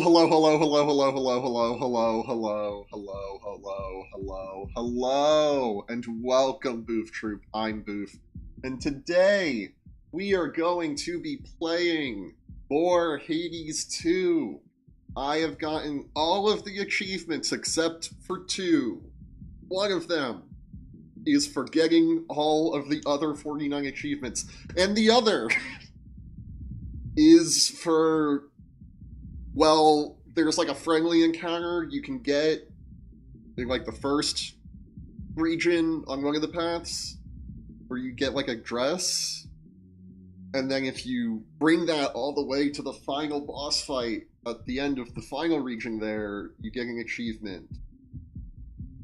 hello, hello, hello, hello, hello, hello, hello, hello, hello, hello, hello, hello, and welcome, Booth Troop. I'm Booth, and today we are going to be playing more Hades 2. I have gotten all of the achievements except for two. One of them is for getting all of the other 49 achievements, and the other is for, well, there's like a friendly encounter you can get in like the first region on one of the paths where you get like a dress, and then if you bring that all the way to the final boss fight at the end of the final region there, you get an achievement.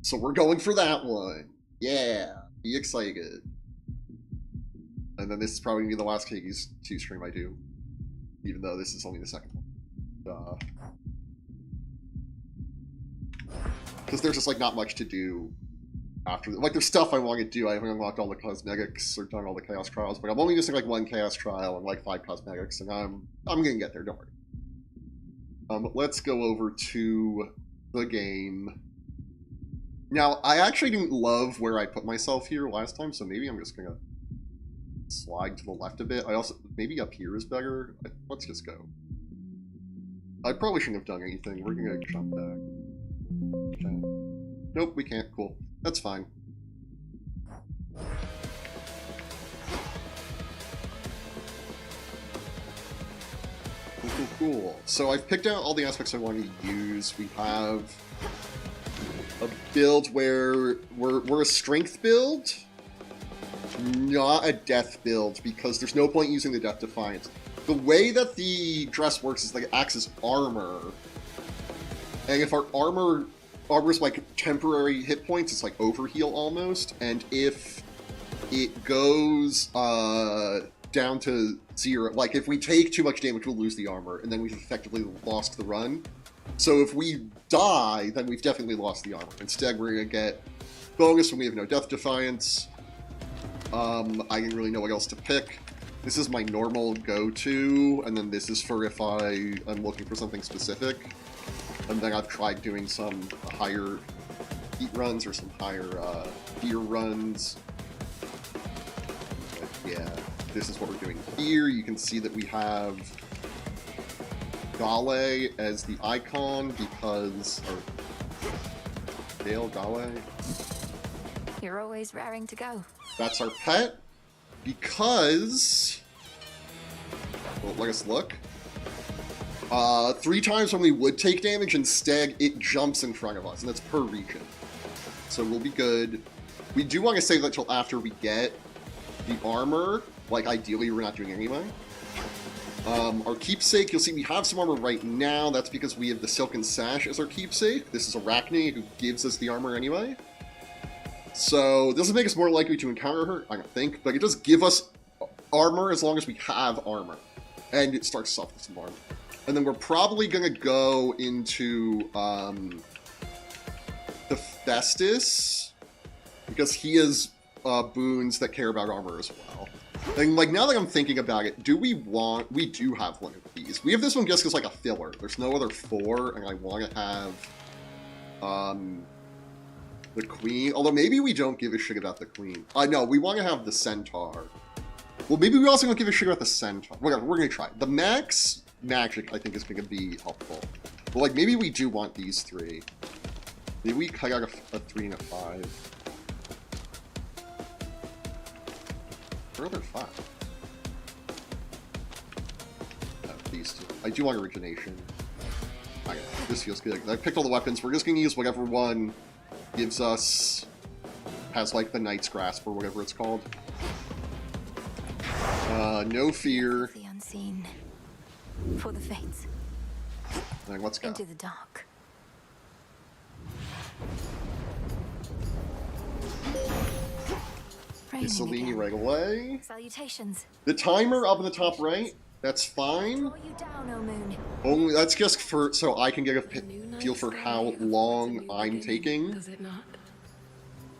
So we're going for that one. Yeah, be excited. And then this is probably going to be the last Hades 2 stream I do, even though this is only the second one. Because there's just like not much to do after. Like there's stuff I want to do. I haven't unlocked all the cosmetics or done all the chaos trials, but I'm only missing like one chaos trial and like 5 cosmetics, and I'm gonna get there. Don't worry. But let's go over to the game. Now I actually didn't love where I put myself here last time, so maybe I'm just gonna slide to the left a bit. I also maybe up here is better. Let's just go. I probably shouldn't have done anything. We're gonna jump back. Okay. Nope, we can't. Cool. That's fine. Cool, cool, cool. So I've picked out all the aspects I want to use. We have a build where we're a strength build, not a death build, because there's no point using the Death Defiance. The way that the dress works is like it acts as armor, and if our armor's like temporary hit points, it's like overheal almost, and if it goes down to 0, like if we take too much damage, we'll lose the armor, and then we've effectively lost the run. So if we die, then we've definitely lost the armor. Instead, we're gonna get bonus when we have no Death Defiance. I didn't really know what else to pick. This is my normal go-to, and then this is for if I'm looking for something specific. And then I've tried doing some higher heat runs or some higher fear runs. But yeah, this is what we're doing here. You can see that we have Gale as the icon because... Gale? You're always raring to go. That's our pet. Because, well, let us look. 3 times when we would take damage, instead it jumps in front of us, and that's per region. So we'll be good. We do want to save that till after we get the armor. Like, ideally, we're not doing it anyway. Our keepsake, you'll see we have some armor right now. That's because we have the Silken Sash as our keepsake. This is Arachne, who gives us the armor anyway. So, this will make us more likely to encounter her, I don't think, but it does give us armor as long as we have armor. And it starts us off with some armor. And then we're probably going to go into the Festus, because he has boons that care about armor as well. And, like, now that I'm thinking about it, we do have one of these. We have this one just as, like, a filler. There's no other 4, and I want to have, the Queen. Although maybe we don't give a shit about the Queen. No, we want to have the Centaur. Well, maybe we also don't give a shit about the Centaur. Whatever, we're going to try. The max magic, I think, is going to be helpful. But, like, maybe we do want these 3. Maybe we cut out a 3 and a 5. Where are there 5? These 2. I do want origination. Okay, this feels good. I picked all the weapons. We're just going to use whatever one gives us, has like the Knight's Grasp or whatever it's called. No fear. The unseen. For the fates. And let's go. Into the dark. Mussolini right away. Salutations. The timer up in the top right, that's fine. Draw you down, O moon. Only that's just for so I can get a feel for how long I'm taking. Does it not?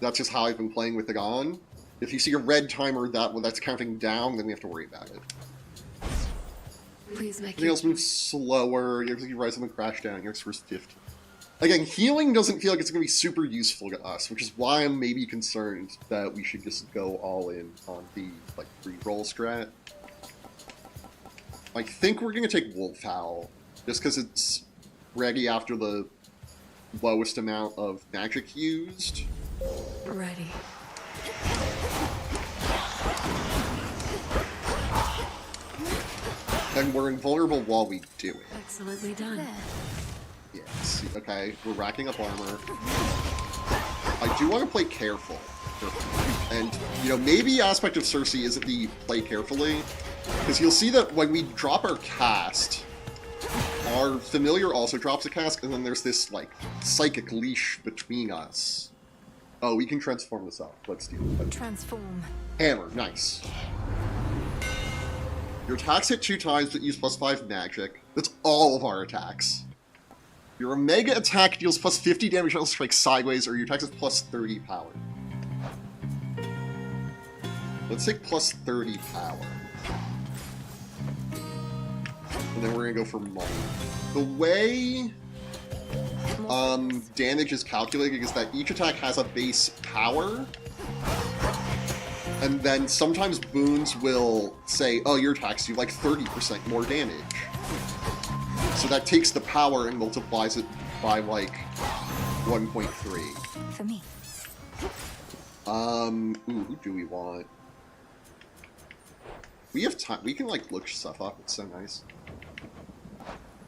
That's just how I've been playing with it on. If you see a red timer that's counting down, then we have to worry about it. Please make Everything else moves slower. You rise up and crash down. Yours first 50. Again, healing doesn't feel like it's going to be super useful to us, which is why I'm maybe concerned that we should just go all in on the, like, re-roll strat. I think we're going to take Wolf Howl, just because it's ready after the lowest amount of magic used. Ready. And we're invulnerable while we do it. Excellently done. There. Yes. Okay, we're racking up armor. I do want to play careful. And, you know, maybe aspect of Cersei isn't the play carefully, because you'll see that when we drop our cast, our familiar also drops a cast, and then there's this, like, psychic leash between us. Oh, we can transform this up. Let's do it. Transform. Hammer, nice. Your attacks hit 2 times, but use +5 magic. That's all of our attacks. Your Omega attack deals +50 damage and also strikes sideways, or your attack is +30 power. Let's take +30 power. And then we're gonna go for money. The way damage is calculated is that each attack has a base power, and then sometimes boons will say, oh, your attacks do like 30% more damage. So that takes the power and multiplies it by like 1.3. For me. Ooh, who do we want? We have time. We can like look stuff up. It's so nice.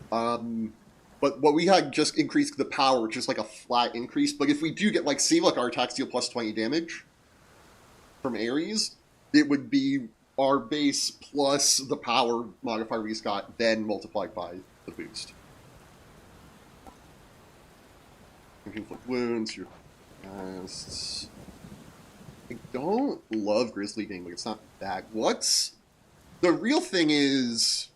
But what we had just increased the power, which is like a flat increase. But if we do get like, see, like our attacks deal +20 damage from Ares, it would be our base plus the power modifier we just got, then multiplied by the boost. You can inflict wounds, your casts. I don't love Grizzly Gang, but it's not that. What's the real thing is,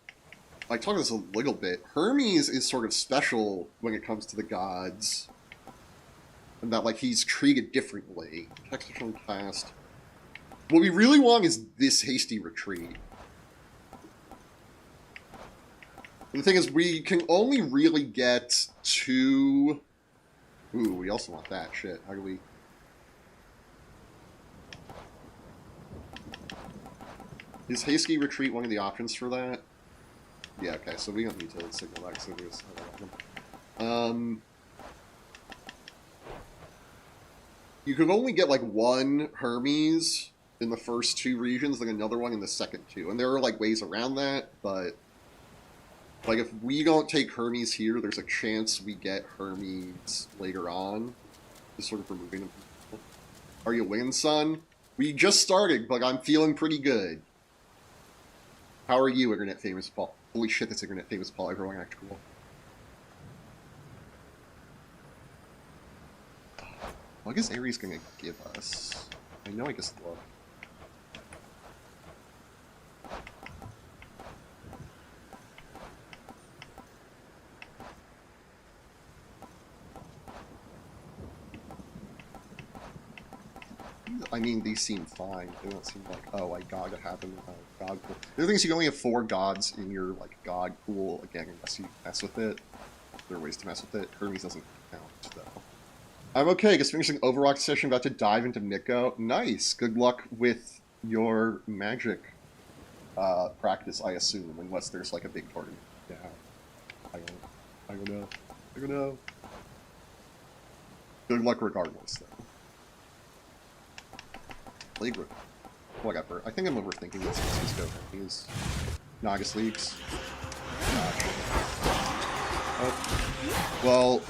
I talked about this a little bit, Hermes is sort of special when it comes to the gods. And that, like, he's treated differently. Texture cast. What we really want is this hasty retreat. And the thing is, we can only really get 2... Ooh, we also want that. Shit, how do we... Is hasty retreat one of the options for that? Yeah, okay, so we don't need to signal that, so we just... You could only get, like, 1 Hermes in the first 2 regions, like another one in the second 2. And there are, like, ways around that, but... Like, if we don't take Hermes here, there's a chance we get Hermes later on. Just sort of removing them. Are you winning, son? We just started, but I'm feeling pretty good. How are you, Internet Famous Paul? Holy shit, that's Internet Famous Paul. Everyone act cool. What is Ares gonna give us? I know I just love. I mean, these seem fine. They don't seem like, oh, I gotta have them in a god pool. The other thing is you can only have 4 gods in your, like, god pool, again, unless you mess with it. There are ways to mess with it. Hermes doesn't count, though. I'm okay, just finishing Overwatch session, about to dive into Miko. Nice! Good luck with your magic practice, I assume, unless there's, like, a big tournament. Yeah. I don't know. Good luck regardless, though. League, whatever. I think I'm overthinking this. Let's just go. These Nagas leagues. Oh. Well,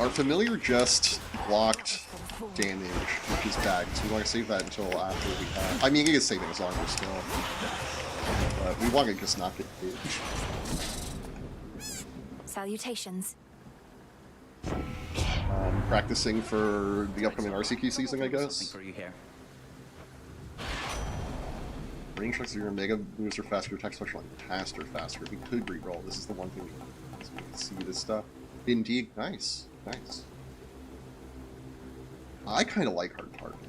our familiar just blocked damage, which is bad, so we want to save that until after we have... I mean, it is saving us longer still. But we want to just not get hit. Salutations. Practicing for the upcoming RCQ season, I guess. Something for you here. Range checks your Omega booster faster, your attack special faster. We could reroll. This is the one thing we can see this stuff. Indeed, nice. I kind of like hard target.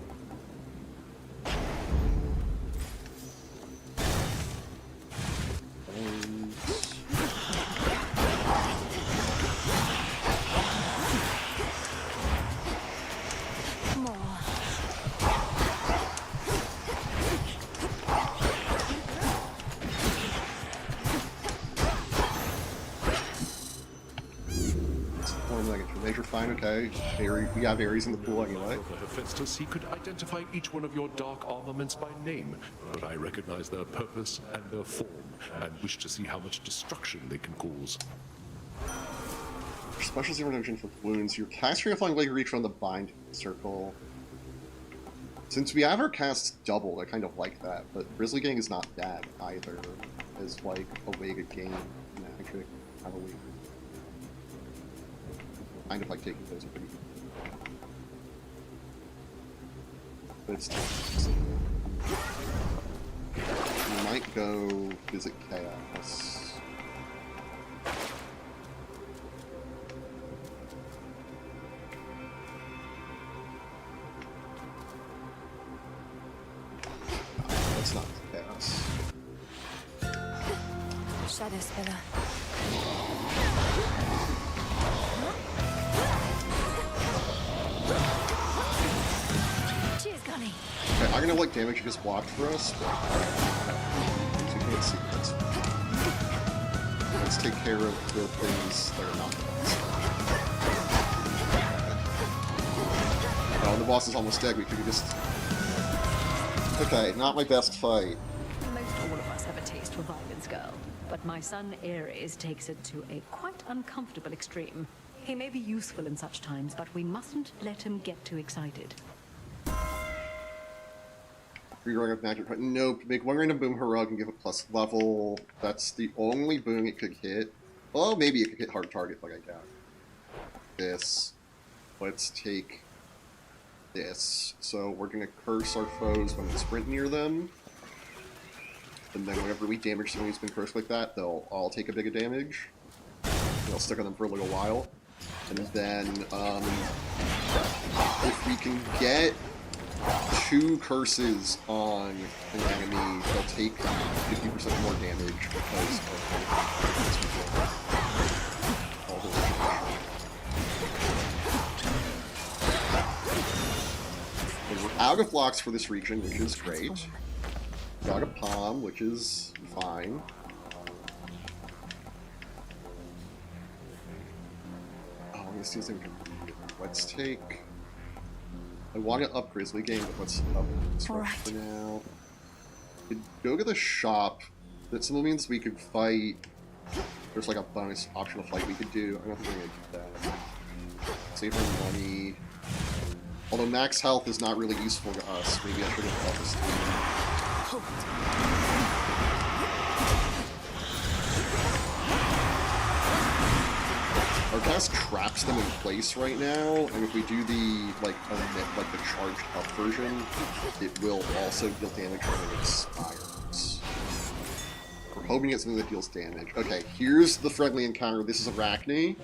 fine, okay. We have Ares in the pool anyway. Over Hephaestus, he could identify each one of your dark armaments by name, but I recognize their purpose and their form, and wish to see how much destruction they can cause. Special zero reduction for wounds. Your cast rate of flying blade reach on the bind circle. Since we have our casts doubled, I kind of like that, but Grizzly Gang is not bad either, as like a way to gain magic, I believe. Kind of like taking those are pretty good. But it's tough. We might go visit Chaos. That's not Chaos. Shadow Spiller. Cheers, Gunny. Okay, I'm gonna like damage you just blocked for us, but so you can't see this. Let's take care of the things that are not the boss. Oh, the boss is almost dead. We could just. Okay, not my best fight. Most all of us have a taste for violence, girl. But my son Ares takes it to a quite uncomfortable extreme. He may be useful in such times, but we mustn't let him get too excited. Regrowing of magic. Nope. Make one random boom heroic and give it plus level. That's the only boom it could hit. Well, maybe it could hit hard target, but I doubt. This. Let's take this. So we're gonna curse our foes when we sprint near them. And then whenever we damage someone who's been cursed like that, they'll all take a bit of damage. They'll stick on them for a little while. And then, if we can get 2 curses on an enemy, they'll take 50% more damage because of all those. And we're out of blocks for this region, which is great. Got a palm, which is fine. Oh, I'm gonna see if we can. Let's take. I want to up Grizzly Gang, but let's up this one for now. We could go to the shop. That simply means we could fight. There's like a bonus optional fight we could do. I don't think we're gonna do that. Save our money. Although max health is not really useful to us, maybe I should have up this. Our cast traps them in place right now, and if we do the like the charged up version, it will also deal damage when it expires. We're hoping it's something that deals damage. Okay, here's the friendly encounter. This is Arachne.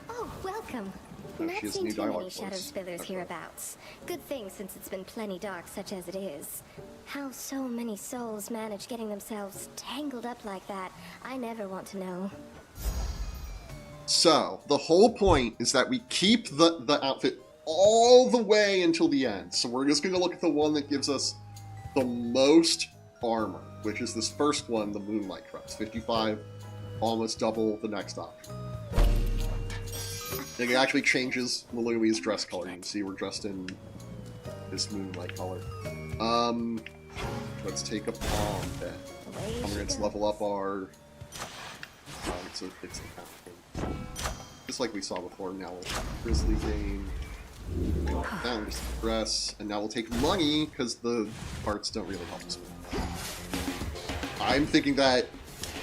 Oh, welcome. Not seen too many shadow spillers hereabouts. Good thing since it's been plenty dark such as it is. How so many souls manage getting themselves tangled up like that, I never want to know. So, the whole point is that we keep the outfit all the way until the end. So we're just going to look at the one that gives us the most armor, which is this first one, the Moonlight Dress. 55, almost double the next option. It actually changes Louie's dress color. You can see we're dressed in this moonlight color. Let's take a palm then. Let's level up our... so it's just like we saw before. Now we'll have Grizzly Game. Down just the dress. And now we'll take money, because the parts don't really help us. I'm thinking that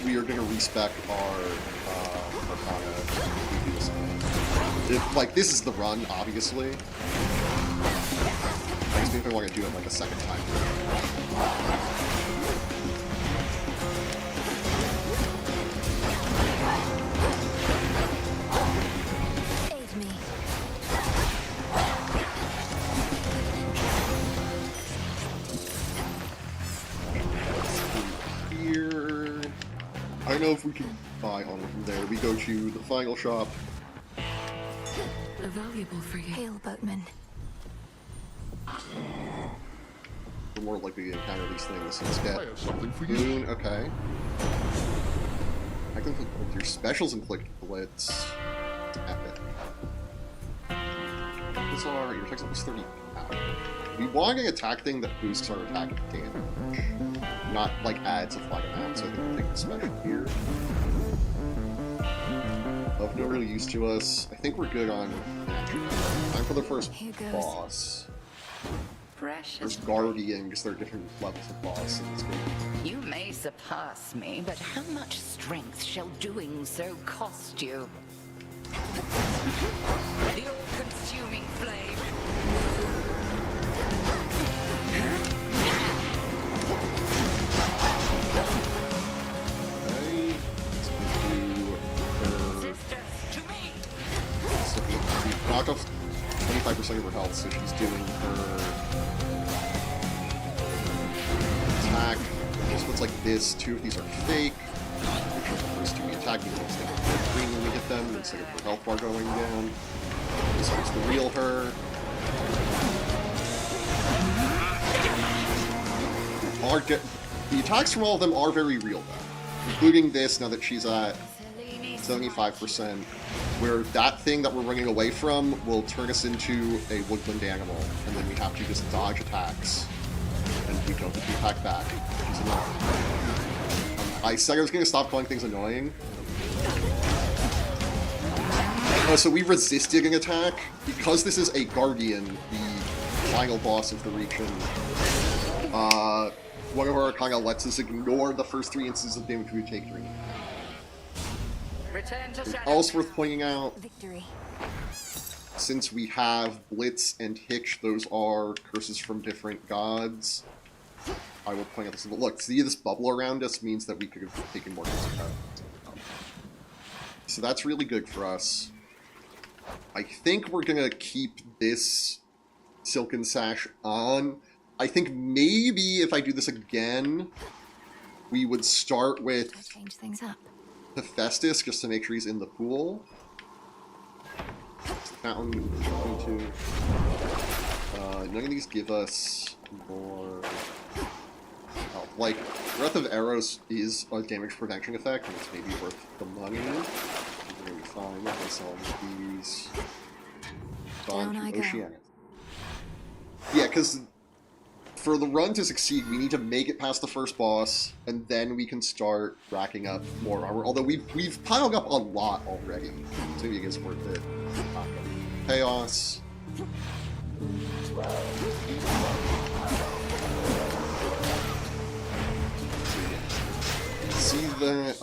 we are going to respec our Arcana. Like, this is the run, obviously. I just think I want to do it like a second time. Aid me. Here. I don't know if we can buy on from there. We go to the final shop. A valuable frigate. Hail, boatman. We're more likely to encounter these things. Let's get I have something for you. Moon. Okay. I can put your specials inflict blitz. It's epic. Those are your attacks plus 30 power. We want an attack thing that boosts our attack damage, not like adds a flag amount, so I think we'll take the special here. Of no real use to us. I think we're good on action. Time for the first boss. Precious. There's Guardian, because there are different levels of boss in this game. You may surpass me, but how much strength shall doing so cost you? The all-consuming flame. Okay, let's do her. Sisters, to me! So we knocked off 25% of her health, so she's doing her attack. This one's like this. 2 of these are fake. Which are the first 2 we attack. We instead of green when we hit them, instead of her health bar going down. This one's the real her. The attacks from all of them are very real, though. Including this, now that she's at 75%, where that thing that we're running away from will turn us into a woodland animal, and then we have to just dodge attacks, and we don't get to attack back, which is annoying. I said I was going to stop calling things annoying. So we resisted an attack. Because this is a Guardian, the final boss of the region, one of our kind of lets us ignore the first 3 instances of damage we take during it. Return to shadow. Also worth pointing out, Victory. since we have Blitz and Hitch, those are curses from different gods. I will point out this. Look, see this bubble around us means that we could have taken more curses out. So that's really good for us. I think we're gonna keep this Silken Sash on. I think maybe if I do this again, we would start with Let's change things up. Hephaestus, just to make sure he's in the pool. Fountain, going to. None of these give us more. Like, Breath of Arrows is a damage prevention effect, and it's maybe worth the money. We're gonna be fine. I sell these. Down I go. Oceanic. Yeah, because for the run to succeed, we need to make it past the first boss, and then we can start racking up more armor. Although we've piled up a lot already, so maybe it's worth it. Chaos. See the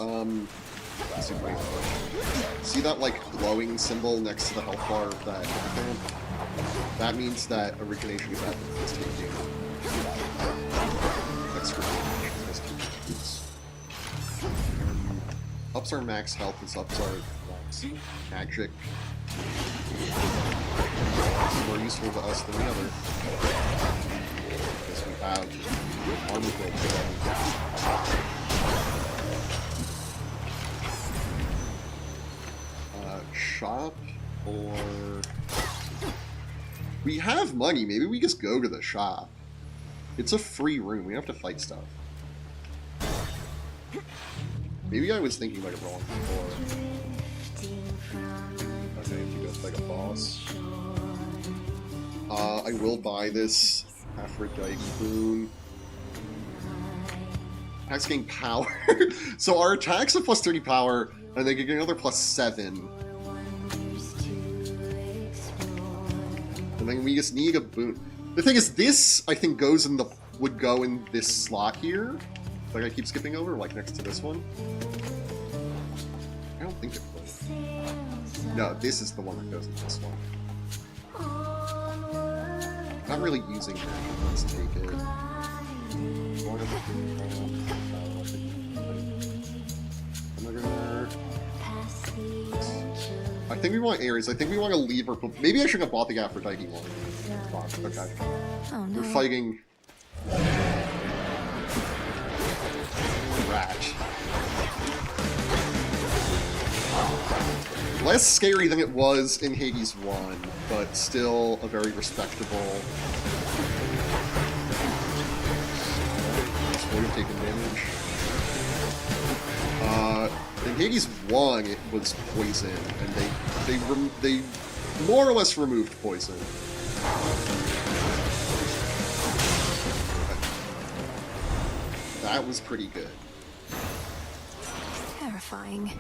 let's see that like glowing symbol next to the health bar of that thing? That means that origination is at this taking extra damage. Ups our max health, this ups our max magic. It's more useful to us than the other. Because we have armor built today. Shop, or we have money. Maybe we just go to the shop. It's a free room. We don't have to fight stuff. Maybe I was thinking about it wrong before. Okay, if you go fight a boss. I will buy this Aphrodite boon. Attacks gain power. So our attacks are plus 30 power, and they get another plus 7. And then we just need a boon. The thing is, this, I think, would go in this slot here. Like I keep skipping over, like next to this one. I don't think it would. No, this is the one that goes in this one. Not really using that. Let's take it. I think we want Ares. I think we want to leave her. Maybe I should have bought the Aphrodite one. Okay. Oh no. We're fighting Rat. Less scary than it was in Hades 1, but still a very respectable. We're gonna take damage. Hades 1, it was poison, and they more or less removed poison. That was pretty good. Terrifying.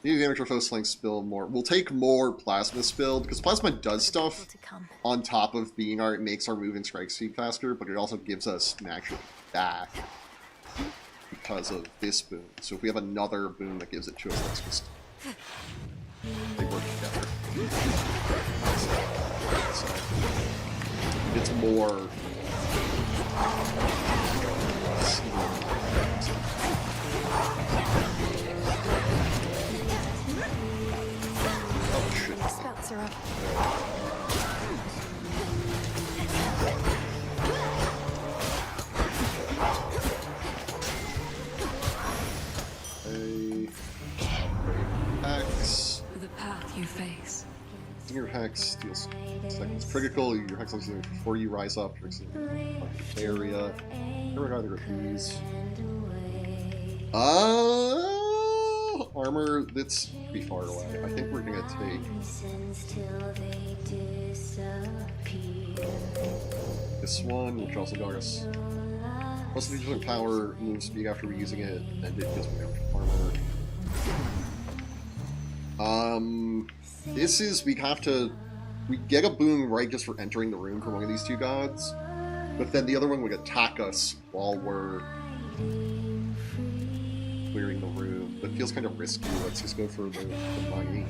Need damage or foe slaying spill more. We'll take more plasma spilled, because plasma does stuff To come. on top of being it makes our move and strike speed faster, but it also gives us magic back because of this boon. So if we have another boon that gives it to us, that's just they work together. So it's more. Oh shit. Spouts are up. Hex. The path you face. Your hex deals seconds critical. Your hex is before you rise up. Your hex is area. Never got either of these. Armor that's pretty far away. I think we're gonna take this one, which also got us plus the different power, move speed after reusing it, and it gives me armor. This is we get a boon right just for entering the room from one of these two gods, but then the other one would attack us while we're clearing the room. That feels kind of risky. Let's just go for the money.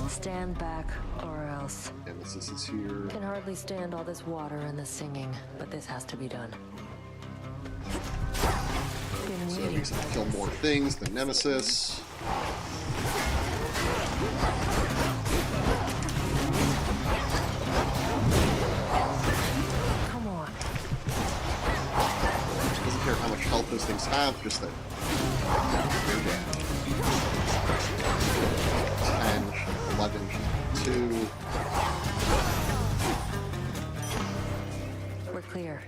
Stand back, or else. And this is here. Can hardly stand all this water and the singing, but this has to be done. So we can kill more things than Nemesis. Come on. Doesn't care how much health those things have, just that they're dead. 10, 11, 2. We're clear.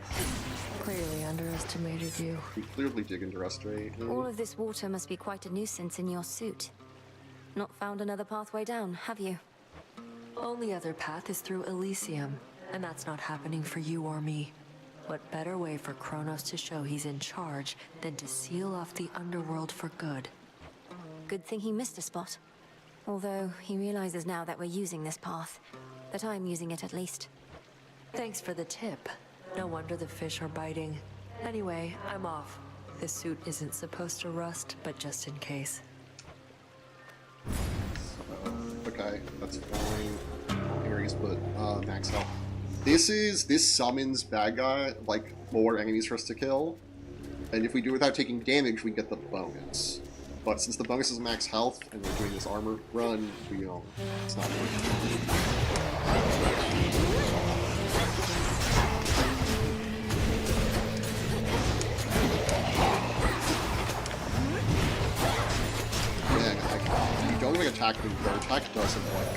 Clearly underestimated you. We clearly dig into Restoration. All of this water must be quite a nuisance in your suit. Not found another pathway down, have you? Only other path is through Elysium, and that's not happening for you or me. What better way for Kronos to show he's in charge than to seal off the underworld for good? Good thing he missed a spot. Although he realizes now that we're using this path. That I'm using it at least. Thanks for the tip. No wonder the fish are biting. Anyway, I'm off. This suit isn't supposed to rust, but just in case. Okay, that's fine. Areas, but max health. This summons bad guy, like more enemies for us to kill. And if we do it without taking damage, we get the bonus. But since the bonus is max health and we're doing this armor run, we don't. It's not worth Man, you don't like attack me, your attack doesn't like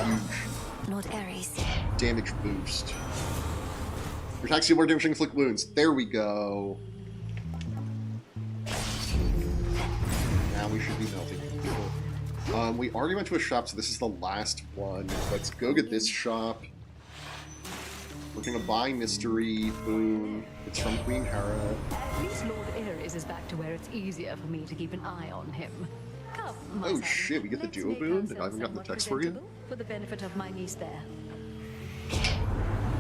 huge Lord Ares. damage boost. Your attacks deal more damage and inflict wounds. There we go. Now we should be melting people. We already went to a shop, so this is the last one. Let's go get this shop. We're gonna buy Mystery Boon. It's from Queen Hera. At least Lord Ares is back to where it's easier for me to keep an eye on him. Come, my Oh son. shit, we get the Let's duo make boon? ourselves I haven't gotten the somewhat text for you. presentable for the benefit of my niece there.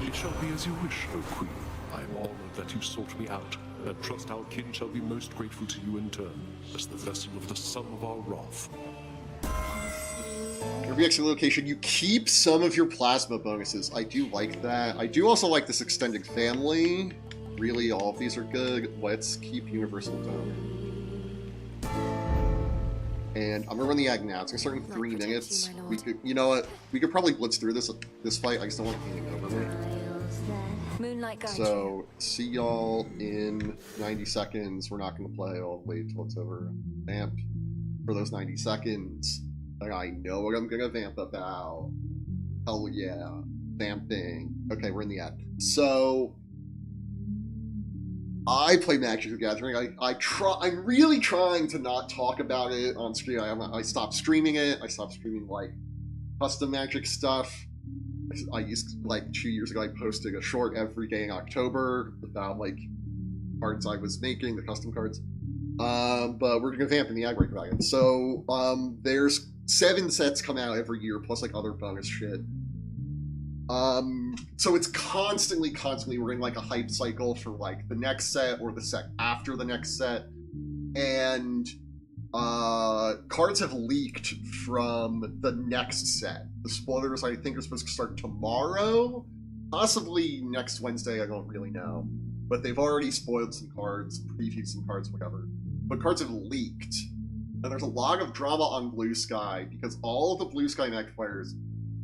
It shall be as you wish, O Queen. I am honored that you sought me out, and trust our kin shall be most grateful to you in turn, as the vessel of the sum of our wrath. Every extra location, you keep some of your plasma bonuses. I do like that. I do also like this extended family. Really, all of these are good. Let's keep Universal Token. And I'm gonna run the ag now. It's gonna start in 3 protect minutes. you, my lord. We could, you know what? We could probably blitz through this fight. I just don't want anything over me. Moonlight guide you. So, see y'all in 90 seconds. We're not gonna play. I'll wait till it's over. Vamp for those 90 seconds. And I know what I'm gonna vamp about. Hell yeah. Vamping. Okay, we're in the ad. So, I play Magic the Gathering. I'm really trying to not talk about it on stream. I stopped streaming it. I stopped streaming like custom Magic stuff. I used like 2 years ago. I posted a short every day in October about like cards I was making, the custom cards. But we're gonna vamp in the aggregate about it. So there's 7 sets come out every year, plus like other bonus shit. So it's constantly we're in like a hype cycle for like the next set or the set after the next set. And cards have leaked from the next set. The spoilers I think are supposed to start tomorrow, possibly next Wednesday, I don't really know. But they've already spoiled some cards, previewed some cards, whatever. But cards have leaked. And there's a lot of drama on Blue Sky because all of the Blue Sky Magic players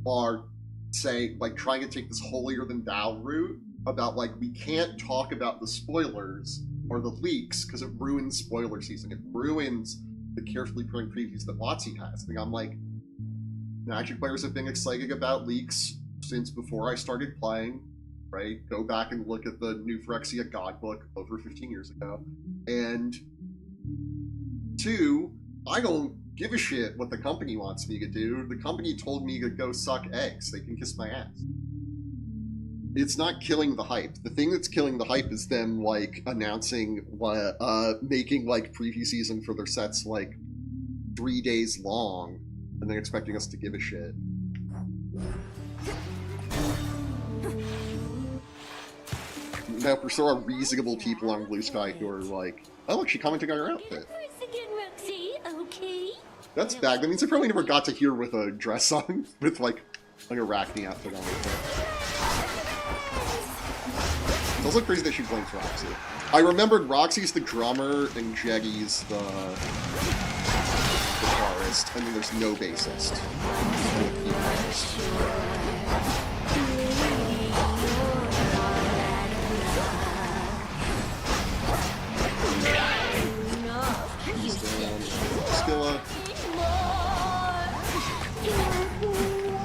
are trying to take this holier than thou route about like we can't talk about the spoilers or the leaks because it ruins spoiler season. It ruins the carefully planned previews that WotC has. And I'm like, Magic players have been excited about leaks since before I started playing, right? Go back and look at the new Phyrexia God book over 15 years ago. And 2, I don't give a shit what the company wants me to do. The company told me to go suck eggs. They can kiss my ass. It's not killing the hype. The thing that's killing the hype is them, like, announcing, making, like, preview season for their sets, like, 3 days long, and then expecting us to give a shit. Now, for sure, are reasonable people on Blue Sky who are like, oh, look, she commented on her outfit. Okay. That's bad. That means I probably never got to hear with a dress on, with like an Arachne outfit on. It's also crazy that she blames Roxy. I remembered Roxy's the drummer and Jeggy's the guitarist, and then there's no bassist.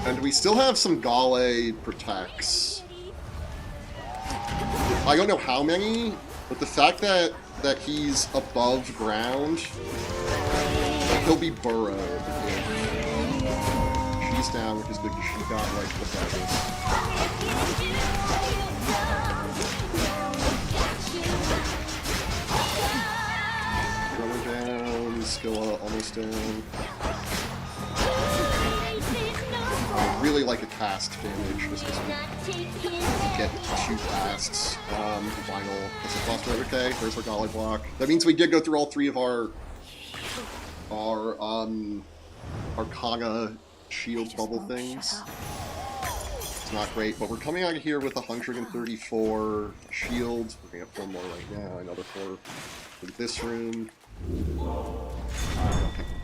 And we still have some Gale protects. I don't know how many, but the fact that he's above ground, he'll be burrowed if she's down, which is good because she got like the feathers. Runner down, Skilla almost down. I really like a cast damage, just because we get 2 casts. Final. That's a cost right, okay. There's our Gale block. That means we did go through all 3 of our Arcana shield bubble things. It's not great, but we're coming out of here with 134 shields. We're gonna have 4 more right now, another 4 for this room.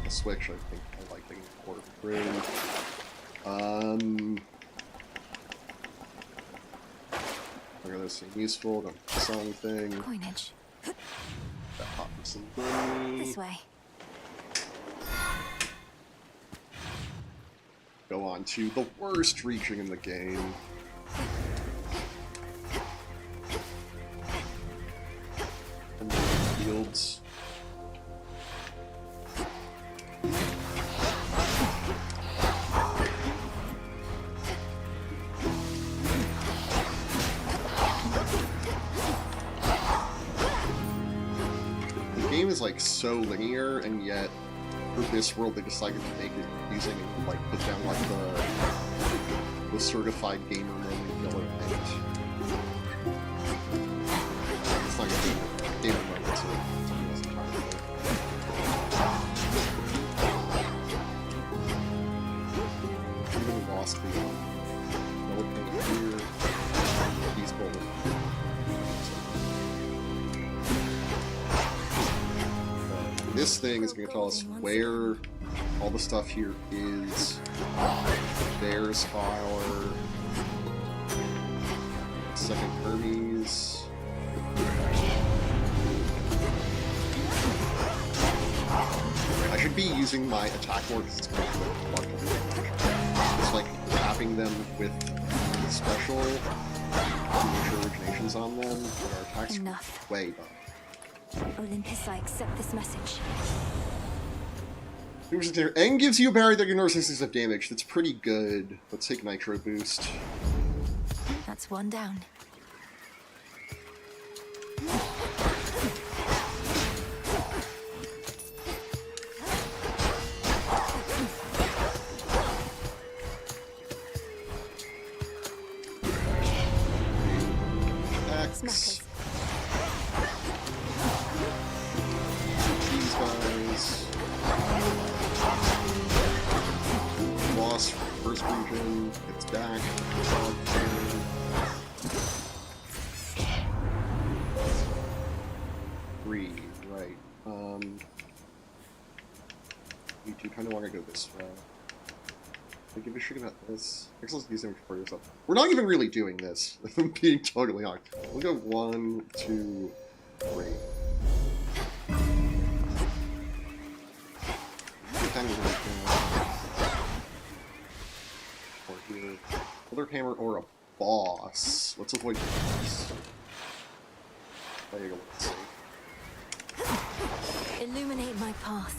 A switch, I think I like taking 4 of the room. Look at this seem useful, don't sell anything. Coinage. That hot for some money. This way. Go on to the worst reaching in the game. And the fields. The game is like so linear, and yet for this world they decided to make it confusing and like put down like the certified gamer moment yellow paint. It's not a gamer moment, so something else entirely. Even lost the yellow paint here. He's golden. This thing is going to tell us where all the stuff here is. There's our second Hermes. I should be using my attack more because it's going to be just like tapping them with special. originations on them, but our attacks Enough. are way up. Olympus, I accept this message. And gives you a barrier that ignores instances of damage. That's pretty good. Let's take Nitro Boost. That's one down. X. These guys. Lost first region. It's back. Three, right. You do kind of want to go this way. I give a shit about this. Excellent use damage for yourself. We're not even really doing this, if I'm being totally honest. We'll go 1, 2, 3. Or here. Another hammer or a boss. Let's avoid the boss. There you go, let's see. Illuminate my path.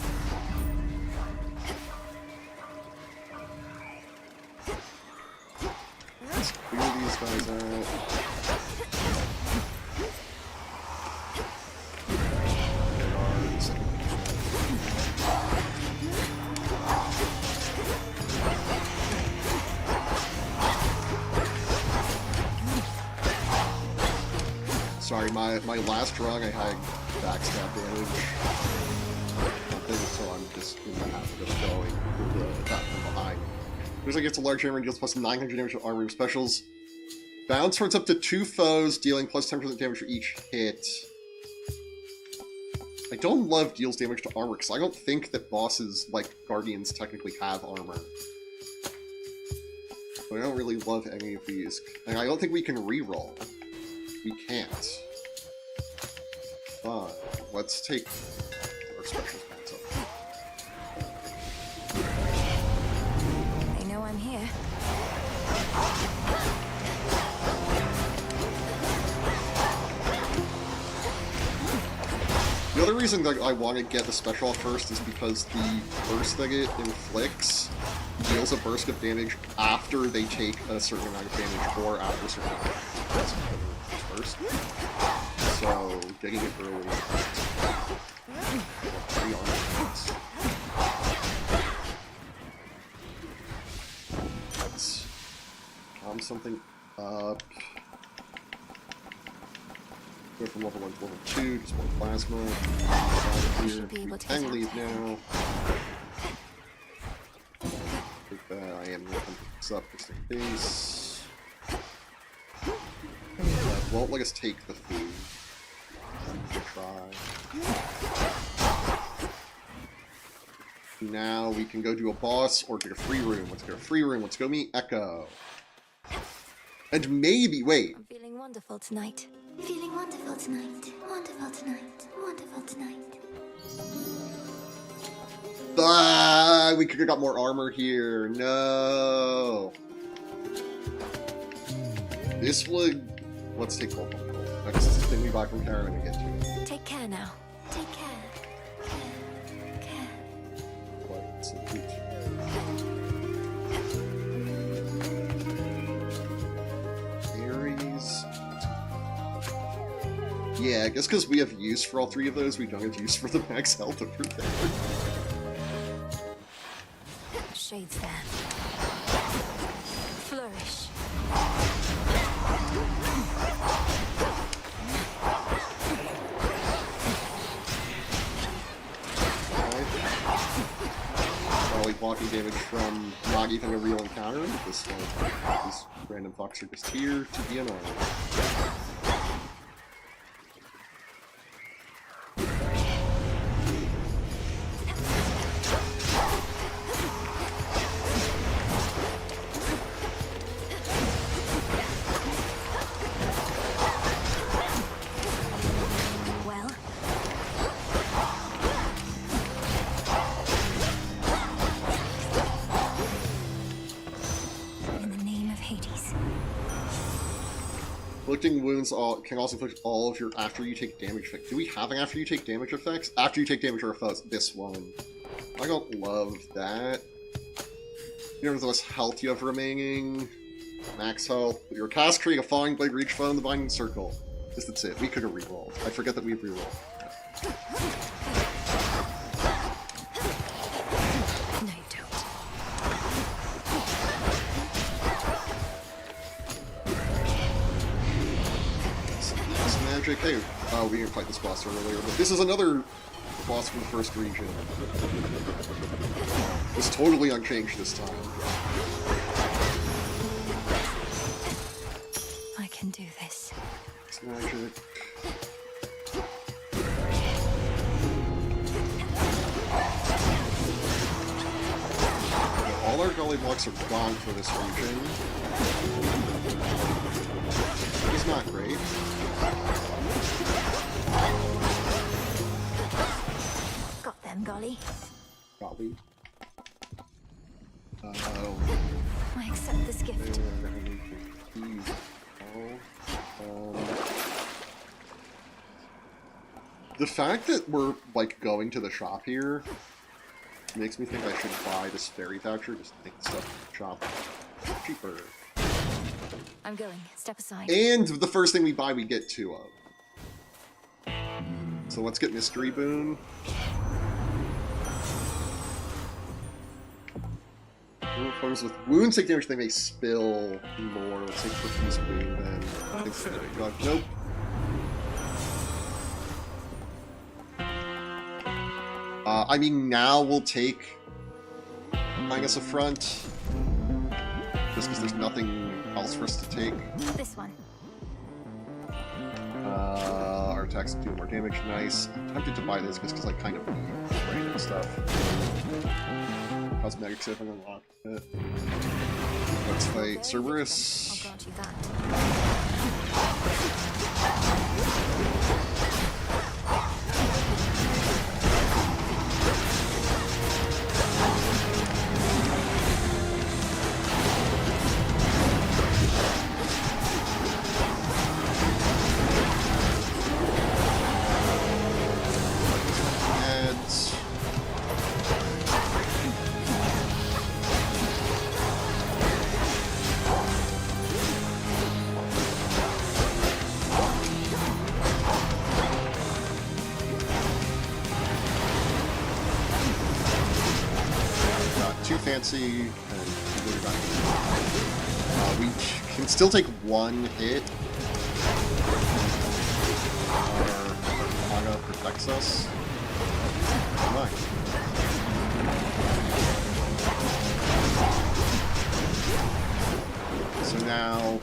Let's clear these guys out. Sorry, my last rung I had backstab damage. So I'm just in the habit of going for the attack from behind. Looks like it's a large hammer and deals plus 900 damage to armor specials. Bounce towards up to 2 foes, dealing plus 10% damage for each hit. I don't love deals damage to armor, because I don't think that bosses like Guardians technically have armor. But I don't really love any of these. And I don't think we can reroll. We can't. But let's take our special bounce up. They know I'm here. The other reason that I want to get the special off first is because the burst that it inflicts deals a burst of damage after they take a certain amount of damage or after a certain amount of burst. So, getting it early is pretty honest. Let's calm something up. Go from level 1 to level 2, just more plasma. Should be able to get And out. leave now. Take that, I am going to pump this up just in case. That won't let us take the food. We'll try. Now we can go do a boss or get a free room. Let's get a free room. Let's go meet Echo. And maybe, wait. I'm feeling wonderful tonight. Feeling wonderful tonight. Wonderful tonight. Wonderful tonight. Ah, we could have got more armor here. No. This would... Let's take Gold. That's the thing we buy from Karen when we get to it. Take care now. Take care. Care. Let's see. Aries. Yeah, I guess because we have use for all 3 of those, we don't have use for the max health over there. Shades there. Flourish. Probably blocking damage from not even a real encounter. This these random fucks are just here to be annoying. Well, in the name of Hades. Inflicting wounds can also inflict all of your after you take damage effects. Do we have an after you take damage effects? After you take damage or foes, this one. I don't love that. You know, the less health you have remaining. Max health. With your cast, create a falling blade, reach foe in the binding circle. Just that's it. We could have rerolled. I forget that we've rerolled. No, you don't. Some magic. Hey, we didn't fight this boss earlier, but this is another boss from the first region. It's totally unchanged this time. I can do this. It's magic. All our gully blocks are gone for this region. It's not great. Got them, golly. Golly. I accept this gift. The fact that we're, like, going to the shop here makes me think I should buy this ferry voucher, just take the stuff from the shop cheaper. I'm going. Step aside. And the first thing we buy, we get 2 of. So let's get Mystery Boon. Foes with wounds take damage, they may spill more. Let's take Profuse Boon then. God, nope. I mean, now we'll take Minus Affront. Just because there's nothing else for us to take. This one. Our attacks do more damage, nice. I'm tempted to buy this just because I kind of need random stuff. Cosmetics if I can unlock it. Let's fight Cerberus. I'll grant you that. Fancy, and we can still take 1 hit. Our Maga protects us. Nice. So now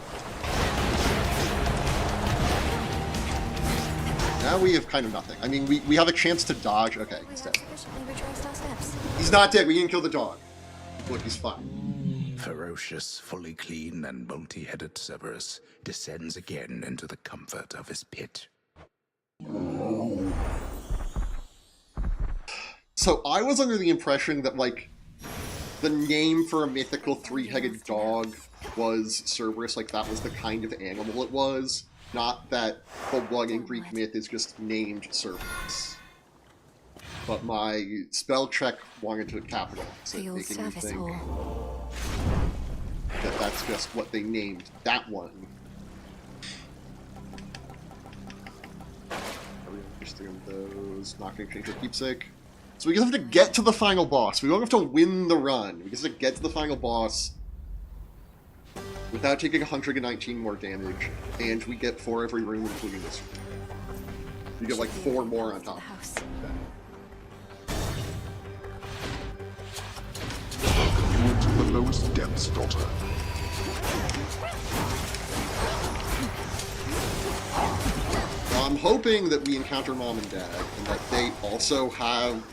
we have kind of nothing. I mean, we have a chance to dodge. Okay, he's dead. He's not dead. We didn't kill the dog. Look, he's fine. Ferocious, fully clean, and multi-headed Cerberus descends again into the comfort of his pit. So I was under the impression that, like, the name for a mythical 3-headed dog was Cerberus, like that was the kind of animal it was, not that the one in Greek myth is just named Cerberus. But my spell check wanted to capitalize it, making me think that that's just what they named that one. Interesting on those. Not going to change our keepsake. So we just have to get to the final boss. We don't have to win the run. We just have to get to the final boss without taking 119 more damage, and we get 4 every room, including this room. You get like 4 more on top. To the lowest depths, daughter. I'm hoping that we encounter Mom and Dad, and that they also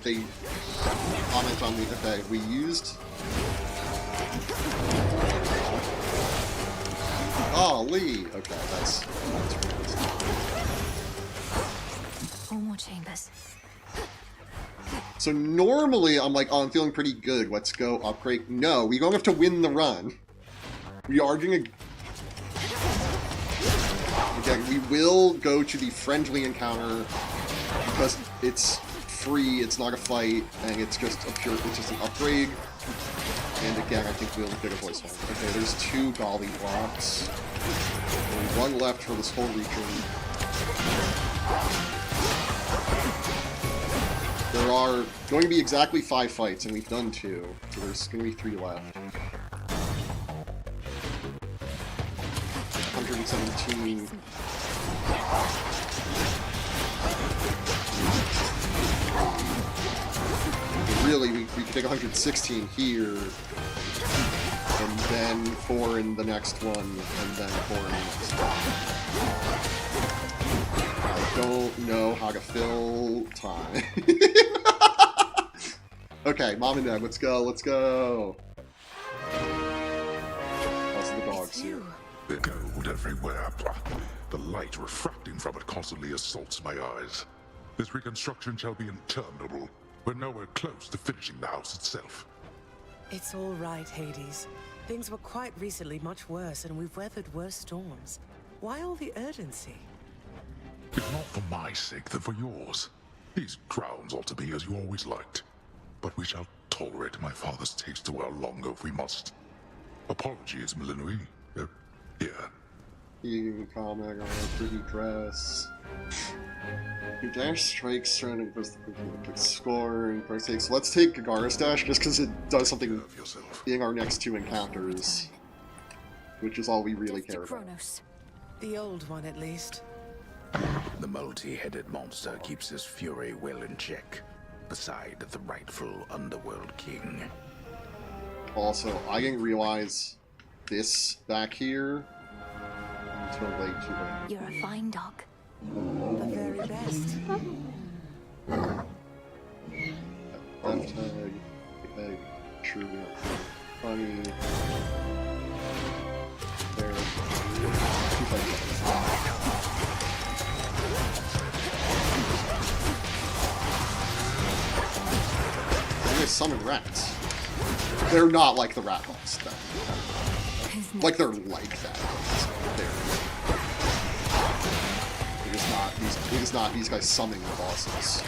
they comment on the, okay, we used... Oh, Lee! Okay, that's realistic. 4 more chambers. So normally I'm like, oh, I'm feeling pretty good, let's go upgrade. No, we don't have to win the run. We are doing a... Again, we will go to the friendly encounter because it's free, it's not a fight, and it's just an upgrade. And again, I think we'll get a voice line. Okay, there's 2 golly blocks. Only 1 left for this whole region. There are going to be exactly 5 fights, and we've done 2, so there's going to be 3 left. 117. Really, we could take 116 here, and then 4 in the next one, and then 4 in the next one. I don't know how to fill time. Okay, Mom and Dad, let's go, let's go! Also the dogs here. The gold everywhere. The light refracting from it constantly assaults my eyes. This reconstruction shall be interminable. We're nowhere close to finishing the house itself. It's all right, Hades. Things were quite recently much worse, and we've weathered worse storms. Why all the urgency? If not for my sake, then for yours. These grounds ought to be as you always liked. But we shall tolerate my father's taste a while longer if we must. Apologies, Melinui. Here. You can comment on a pretty dress. Your dash strikes surrounding first the score and first takes. Let's take Gagara's dash just because it does something in our next 2 encounters, which is all we really care about. The old one, at least. The multi-headed monster keeps his fury well in check, beside the rightful underworld king. Also, I didn't realize this back here until way too late. You're a fine dog. The very best. Left tag, true, funny. There. 2 fights. I'm gonna summon rats. They're not like the rat balls, though. Like they're like that. It is not these guys summoning the bosses.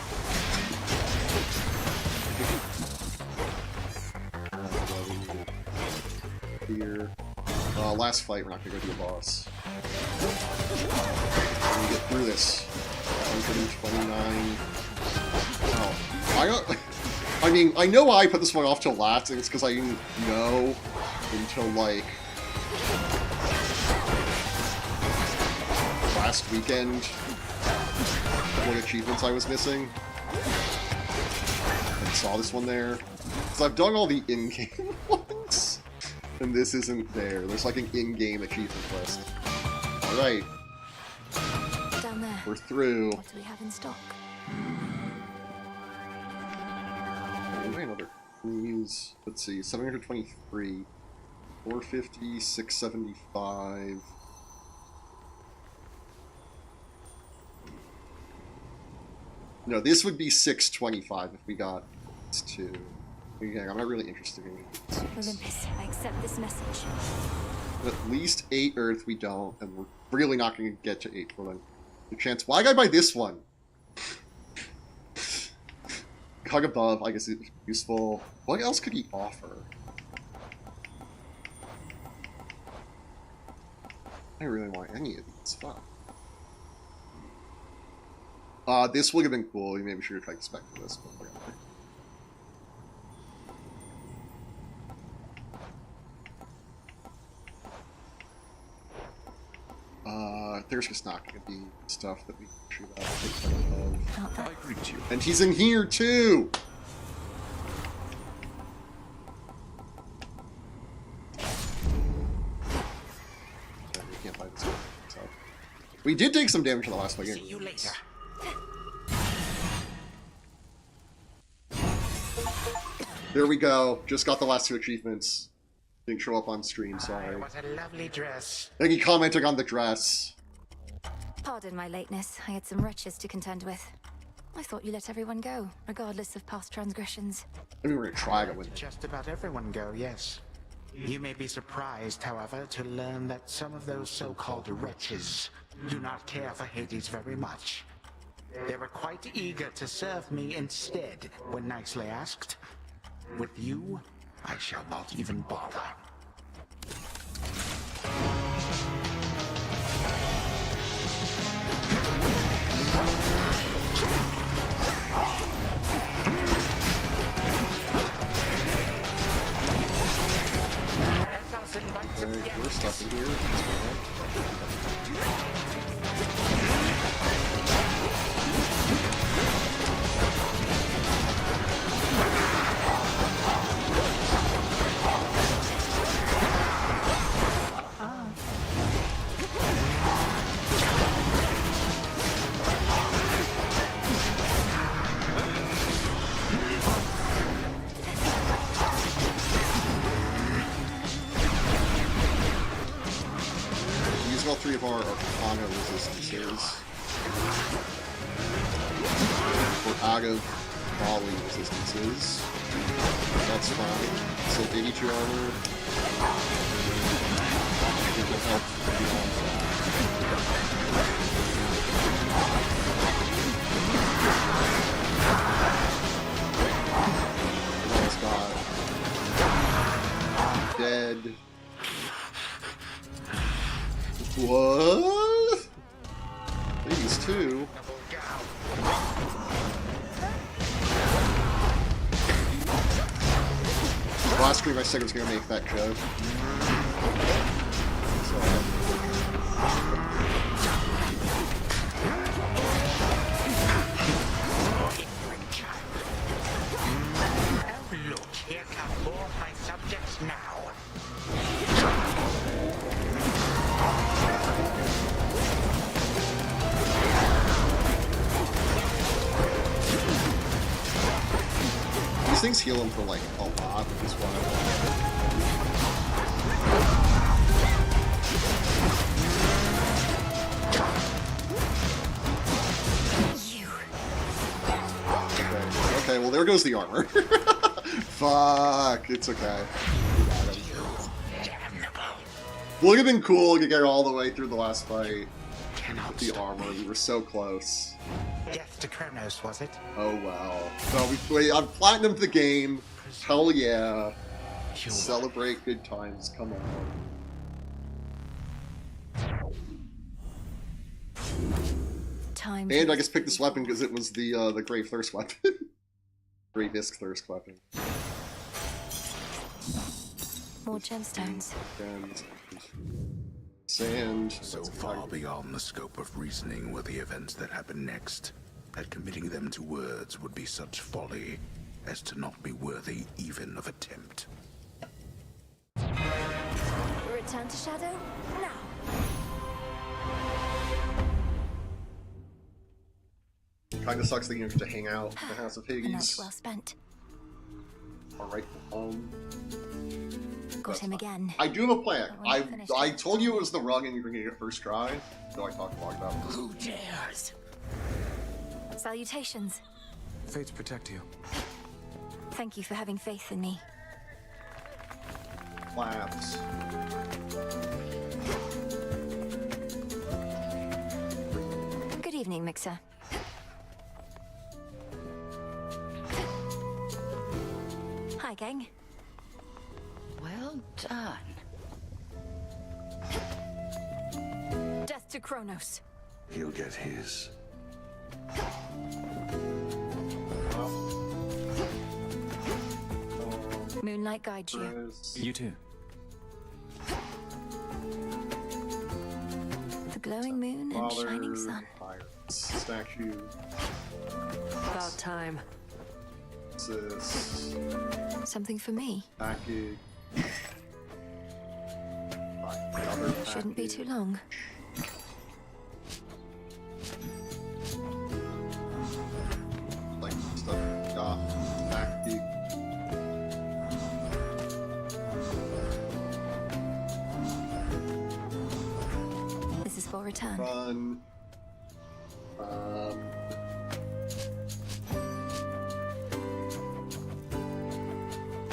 Here. Last fight, we're not gonna go do a boss. Let me get through this. 129. Oh, I mean, I know why I put this one off till last, and it's because I didn't know until, like, last weekend what achievements I was missing. And saw this one there. Because I've done all the in-game ones, and this isn't there. There's like an in-game achievement list. Alright. Down there. We're through. What do we have in stock? Another cruise. Let's see, 723, 450, 675. No, this would be 625 if we got this 2. Again, I'm not really interested in it. Olympus, I accept this message. At least 8 Earth we don't, and we're really not going to get to 8 for them. The chance. Why did I buy this one? Hug above, I guess, is useful. What else could he offer? I don't really want any of these. Fuck. This would have been cool. You maybe should have tried to spec for this, but whatever. There's just not going to be stuff that we can shoot out. I greet you. And he's in here too! We can't fight this one. So. We did take some damage in the last fight. See you later. There we go. Just got the last 2 achievements. Didn't show up on stream, sorry. What a lovely dress. Thank you commenting on the dress. Pardon my lateness. I had some wretches to contend with. I thought you let everyone go, regardless of past transgressions. I mean, we're gonna try to win. Just about everyone go, yes. You may be surprised, however, to learn that some of those so-called wretches do not care for Hades very much. They were quite eager to serve me instead, when nicely asked. With you, I shall not even bother. Okay, we're stuck in here. All three of our Arcana resistances. Or Aga volley resistances. That's fine. So 82 armor. It will help beyond that. Almost got dead. What? These two. Last screen, my second's gonna make that joke. So. Look, here come all my subjects now. These things heal him for like a lot, which is why okay, well there goes the armor. Fuck, it's okay. Would have been cool to get all the way through the last fight with the armor. We were so close. Death to Kronos, was it? Oh wow. So we on Platinum the game. Hell yeah. Celebrate good times. Come on. Time. And I just picked this weapon because it was the Grave Thirst weapon. Grave Isk Thirst weapon. More gemstones. And sand. So far beyond the scope of reasoning were the events that happened next, that committing them to words would be such folly as to not be worthy even of attempt. Return to Shadow now. Kinda sucks that you have to hang out at the House of A night Hades. well spent. Alright, Got him again. I do have a plan. But we're not finished I yet. told you it was the rug and you're gonna get it first try. So I talked a lot about this. Who dares? Salutations. Fates protect you. Thank you for having faith in me. Claps. Good evening, Mixer. Hi, gang. Well done. Death to Kronos. He'll get his. Moonlight guides you. You too. The glowing moon and shining sun. Statue. About time. This Something for me. package. Shouldn't be too long. Like stuff got package. This is for return. Run.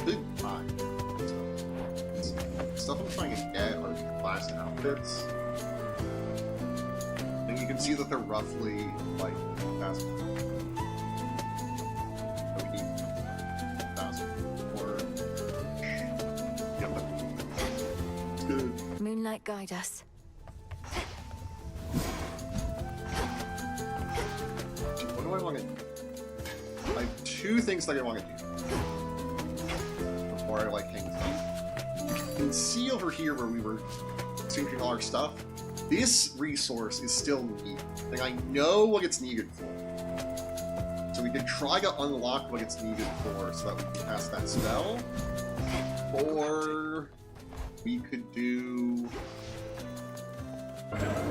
Good time. stuff I'm trying to get are the class outfits. And you can see that they're roughly like 1,000. So we need 1,000 more. Yep. It's good. Moonlight, guide us. What do I want to do? I have two things that I want to do before I like hang things. You can see over here where we were syncing all our stuff. This resource is still needed, and I know what it's needed for. So we can try to unlock what it's needed for so that we can cast that spell. Or we could do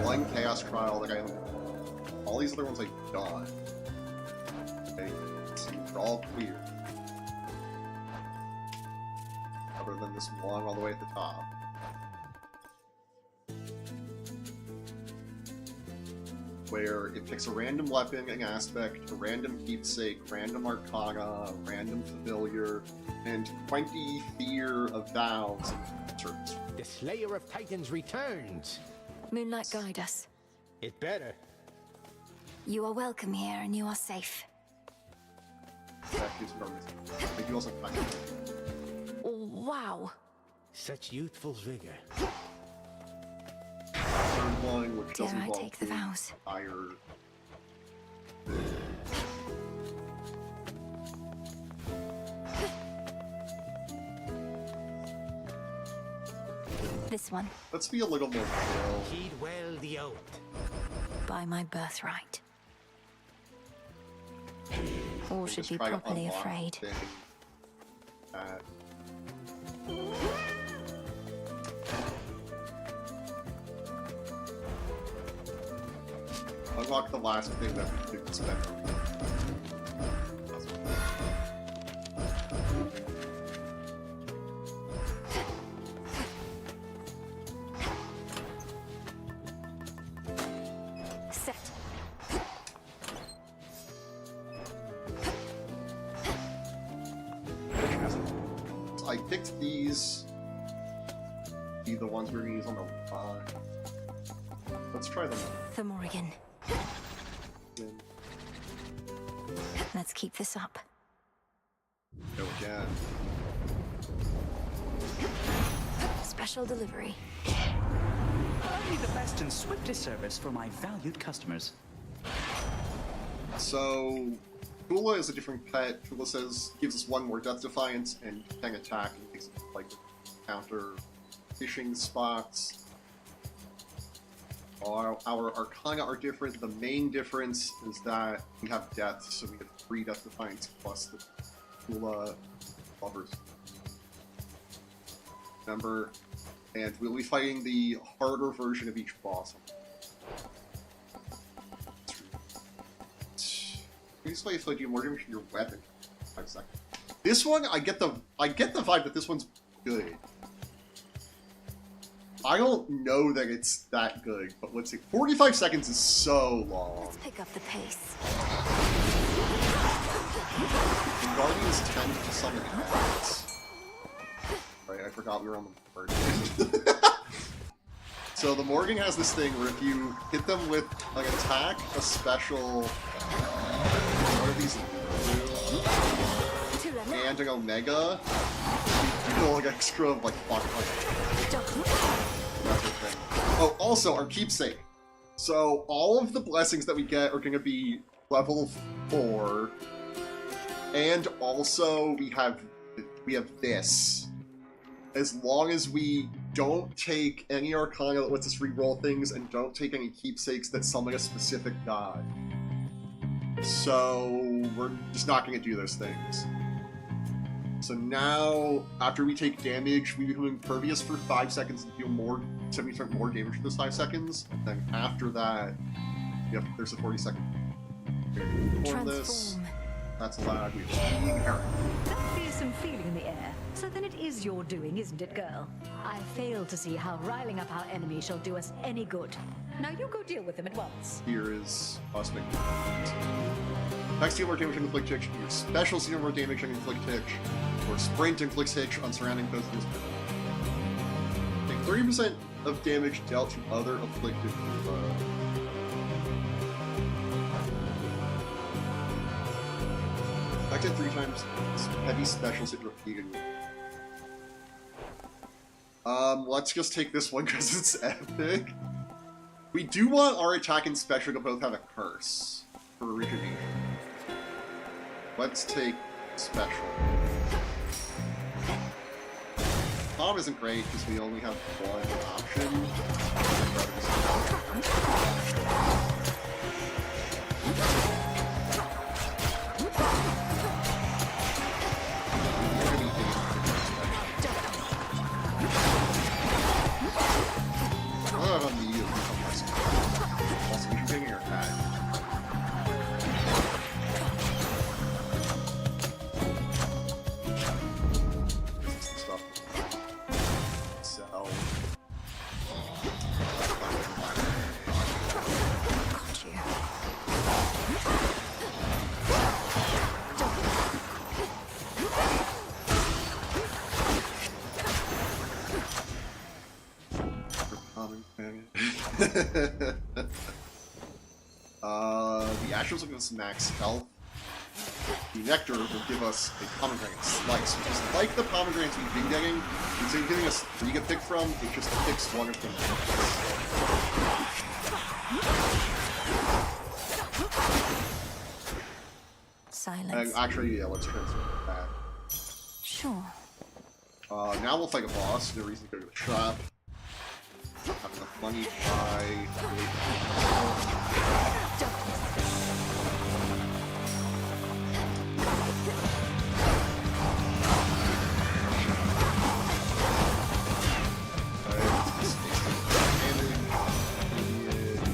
one Chaos Trial that I all these other ones I've done. Okay, so they're all clear. Other than this one all the way at the top. Where it picks a random weapon, an aspect, a random keepsake, random arcana, random familiar, and 20 fear of vows and turns. The Slayer of Titans returns. Moonlight, guide us. It better. You are welcome here, and you are safe. But you also find Wow. Such youthful vigor. third one, which doesn't Dare I involve take the vows? fire. This one. Let's be a little more chill. Heed well the oath. By my birthright. All should Just be try to properly unlock afraid. the thing. Unlock the last thing that we could spend. Set. I picked these. Be the ones we're gonna use on the let's try them. The Morrigan. Then Let's keep this up. go again. Special delivery. Only the best and swiftest service for my valued customers. So, Tula is a different pet. Tula says gives us one more Death Defiance and can attack and takes like counter fishing spots. Our Arcana are different. The main difference is that we have Death, so we get 3 Death Defiance plus the Tula lovers. Remember, and we'll be fighting the harder version of each boss. Please play if I do more damage to your weapon. 5 seconds. This one, I get the vibe that this one's good. I don't know that it's that good, but let's see. 45 seconds is so long. Let's pick up the pace. And Guardians tend to summon bats. Right, I forgot we were on the first. So the Morgan has this thing where if you hit them with an attack, a special... What are these? And an Omega, you feel like extra, like, fuck, like... Oh, also, our keepsake. So, all of the blessings that we get are going to be level 4. And also, we have this. As long as we don't take any Arcana that lets us reroll things, and don't take any keepsakes that summon a specific god. So, we're just not going to do those things. So now, after we take damage, we become impervious for 5 seconds and deal 70% more damage for those 5 seconds. And then after that, yep, there's a 40-second. This. That's allowed. We have That fearsome feeling in the air. So then it is your doing, isn't it, girl? I fail to see how riling up our enemy shall do us any good. Now you go deal with them at once. Here is us making Next deal more damage and inflict hitch. Your special deal more damage and inflict hitch. Or sprint inflicts hitch on surrounding foes in this 30% of damage dealt to other afflicted foes. Affected 3 times heavy specials hit repeatedly. Let's just take this one because it's epic. We do want our attack and special to both have a curse for origination. Let's take special. Bomb isn't great because we only have one option. The Ashes will give us max health. The Nectar will give us a pomegranate slice, which is like the pomegranates we've been getting. Instead of giving us 3 to pick from, it just picks one of them. Silence. Actually, yeah, let's transfer that. Sure. Now we'll fight a boss. No reason to go to the shop. Have enough money to buy.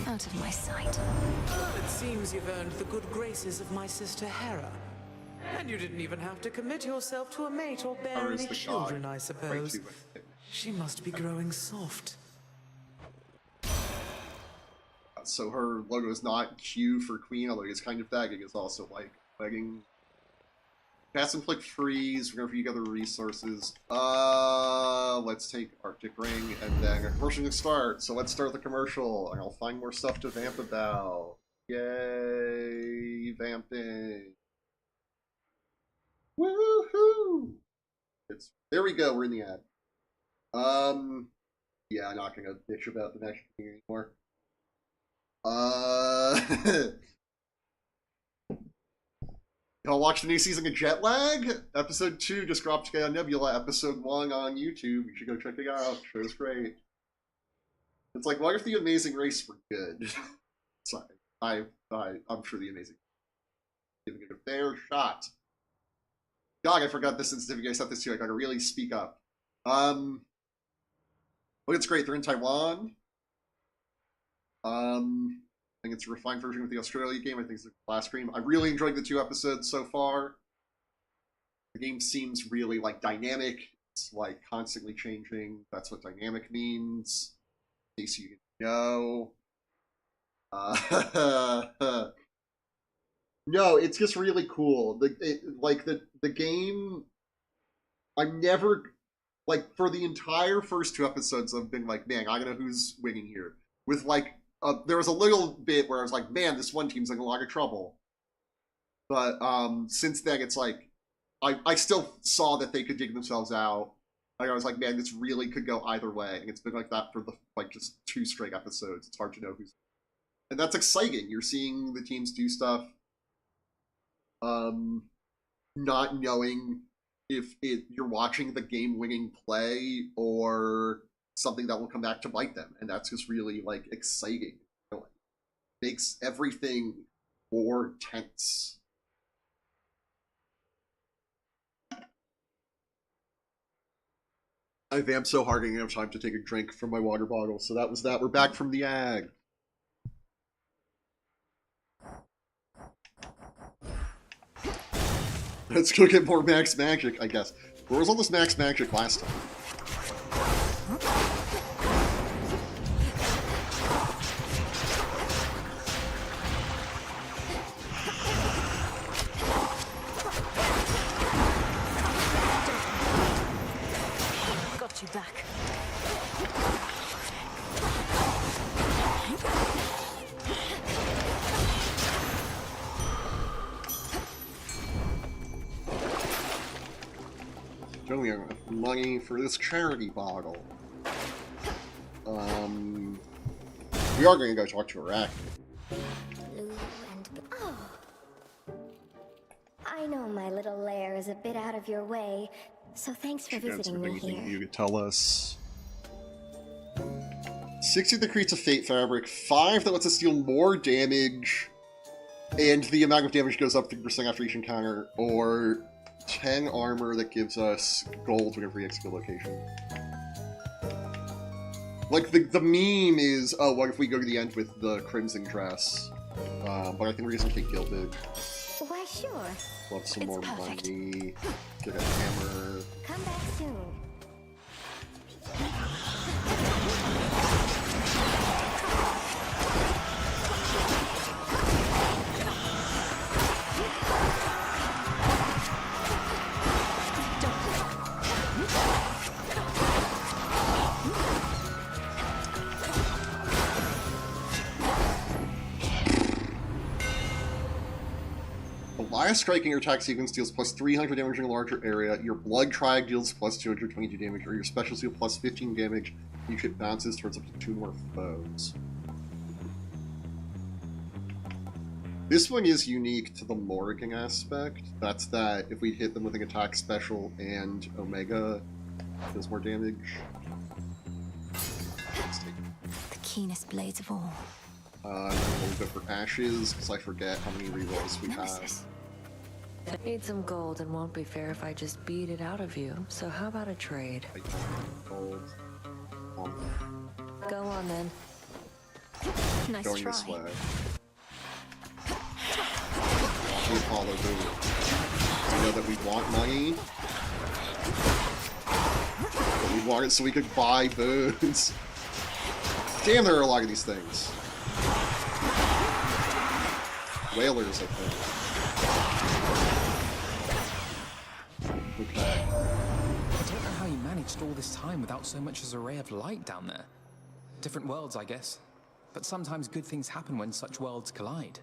Out of my sight. Well, it seems you've earned the good graces of my sister Hera. And you didn't even have to commit yourself to a mate or bear any children, I suppose. She must be growing soft. So her logo is not Q for Queen, although it's kind of tagging. It's also like legging. Cast and Flick Freeze. We're gonna feed other resources. Let's take Arctic Ring, and then a commercial can start. So let's start the commercial, and I'll find more stuff to vamp about. Yay, vamping! Woohoo! There we go. We're in the ad. Yeah, I'm not gonna bitch about the next thing anymore. Y'all watch the new season of Jet Lag? Episode 2 just dropped today on Nebula. Episode 1 on YouTube. You should go check it out. Show's great. It's like, what if the Amazing Race were good? Sorry. I'm sure the Amazing giving it a fair shot. God, I forgot this sensitivity. I set this too. I gotta really speak up. Look, it's great. They're in Taiwan. I think it's a refined version of the Australia game. I think it's the last game. I really enjoyed the 2 episodes so far. The game seems really like dynamic. It's like constantly changing. That's what dynamic means. In case you know. No, it's just really cool. The game. I'm never like for the entire first 2 episodes. I've been like, man, I don't know who's winning here. With like. There was a little bit where I was like, man, this one team's in a lot of trouble. But since then, it's like, I still saw that they could dig themselves out. Like, I was like, man, this really could go either way. And it's been like that for the just 2 straight episodes. It's hard to know who's... And that's exciting. You're seeing the teams do stuff. Not knowing if you're watching the game-winning play or... something that will come back to bite them, and that's just really like exciting. You know, makes everything more tense. I vamped so hard I didn't have time to take a drink from my water bottle, so that was that. We're back from the ag. Let's go get more Max Magic, I guess. Where was all this Max Magic last time? Got you back. don't we have enough money for this charity bottle? We are going to go talk to Arachne. Blue and blue. Oh. I know my little lair is a bit out of your way, so thanks for visiting me here. You could tell us. 60 that creates a Fate Fabric, 5 that lets us deal more damage, and the amount of damage goes up 3% after each encounter, or 10 armor that gives us gold whenever we exit a location. Like, the meme is, oh, what if we go to the end with the Crimson Dress? But I think we're just gonna take Gilded. Why, sure. Love some more perfect. money. Get a hammer. Come back soon. Last striking your attack sequence deals plus 300 damage in a larger area, your blood triad deals plus 222 damage, or your special seal plus 15 damage. Each hit bounces towards up to 2 more foes. This one is unique to the Morrigan aspect. That's that if we hit them with an attack special and Omega, it deals more damage. The keenest blades of all. And then we'll go for Ashes, because I forget how many rerolls we have. I need some gold and won't be fair if I just beat it out of you. So how about a trade? Gold. Go on then. Nice Going try. this way. The Apollo boot. You know that we want money? But we want it so we could buy boons. Damn, there are a lot of these things. Whalers, I think. Okay. I don't know how you managed all this time without so much as a ray of light down there. Different worlds, I guess. But sometimes good things happen when such worlds collide.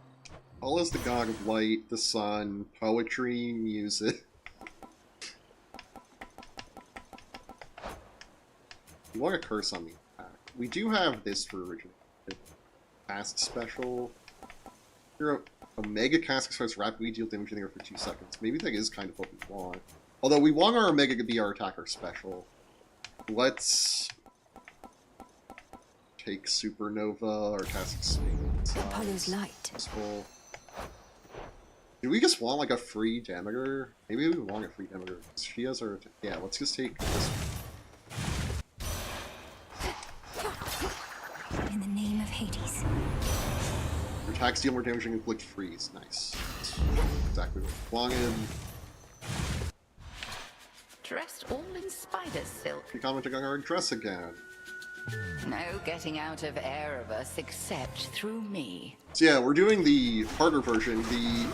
All is the god of light, the sun, poetry, music. You want to curse on me? We do have this for original. Cast special. Here, Omega cast starts rapidly deal damage in the air for 2 seconds. Maybe that is kind of what we want. Although we want our Omega to be our attacker special. Let's take Supernova or cast Apollo's light. Possible. Do we just want like a free damager? Maybe we want a free damager. She has her. Yeah, let's just take this one. In the name of Hades. Your attacks deal more damage and inflict freeze. Nice. That's exactly what we wanted. Dressed all in spider silk. You commenting on our dress again. No getting out of Erebus except through me. So yeah, we're doing the harder version, the...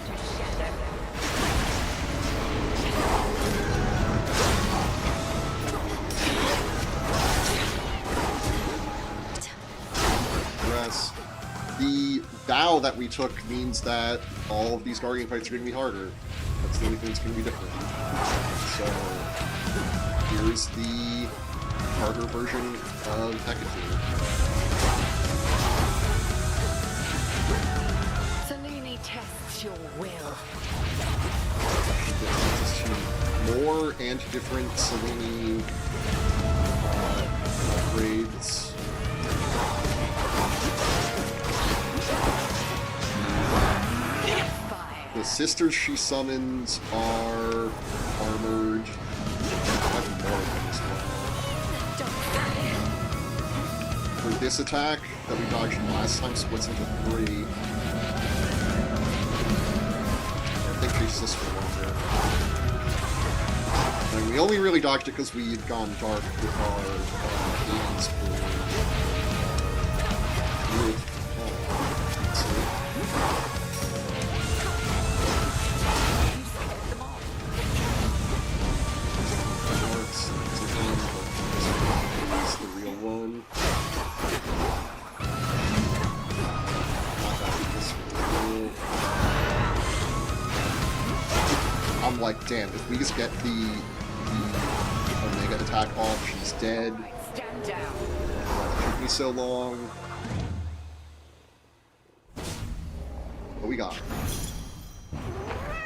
Dress. The vow that we took means that all of these Guardian fights are going to be harder. That's the only thing that's going to be different. So, here's the harder version of Hecate. Selene tests your will. More and different Selene upgrades. The sisters she summons are armored. I have more of them as well. For this attack that we dodged last time, splits into 3. I think she's just for longer. And we only really dodged it because we had gone dark with our Hades I'm like, damn, if we just get the attack off, she's dead. Stand down. It took me so long. What we got?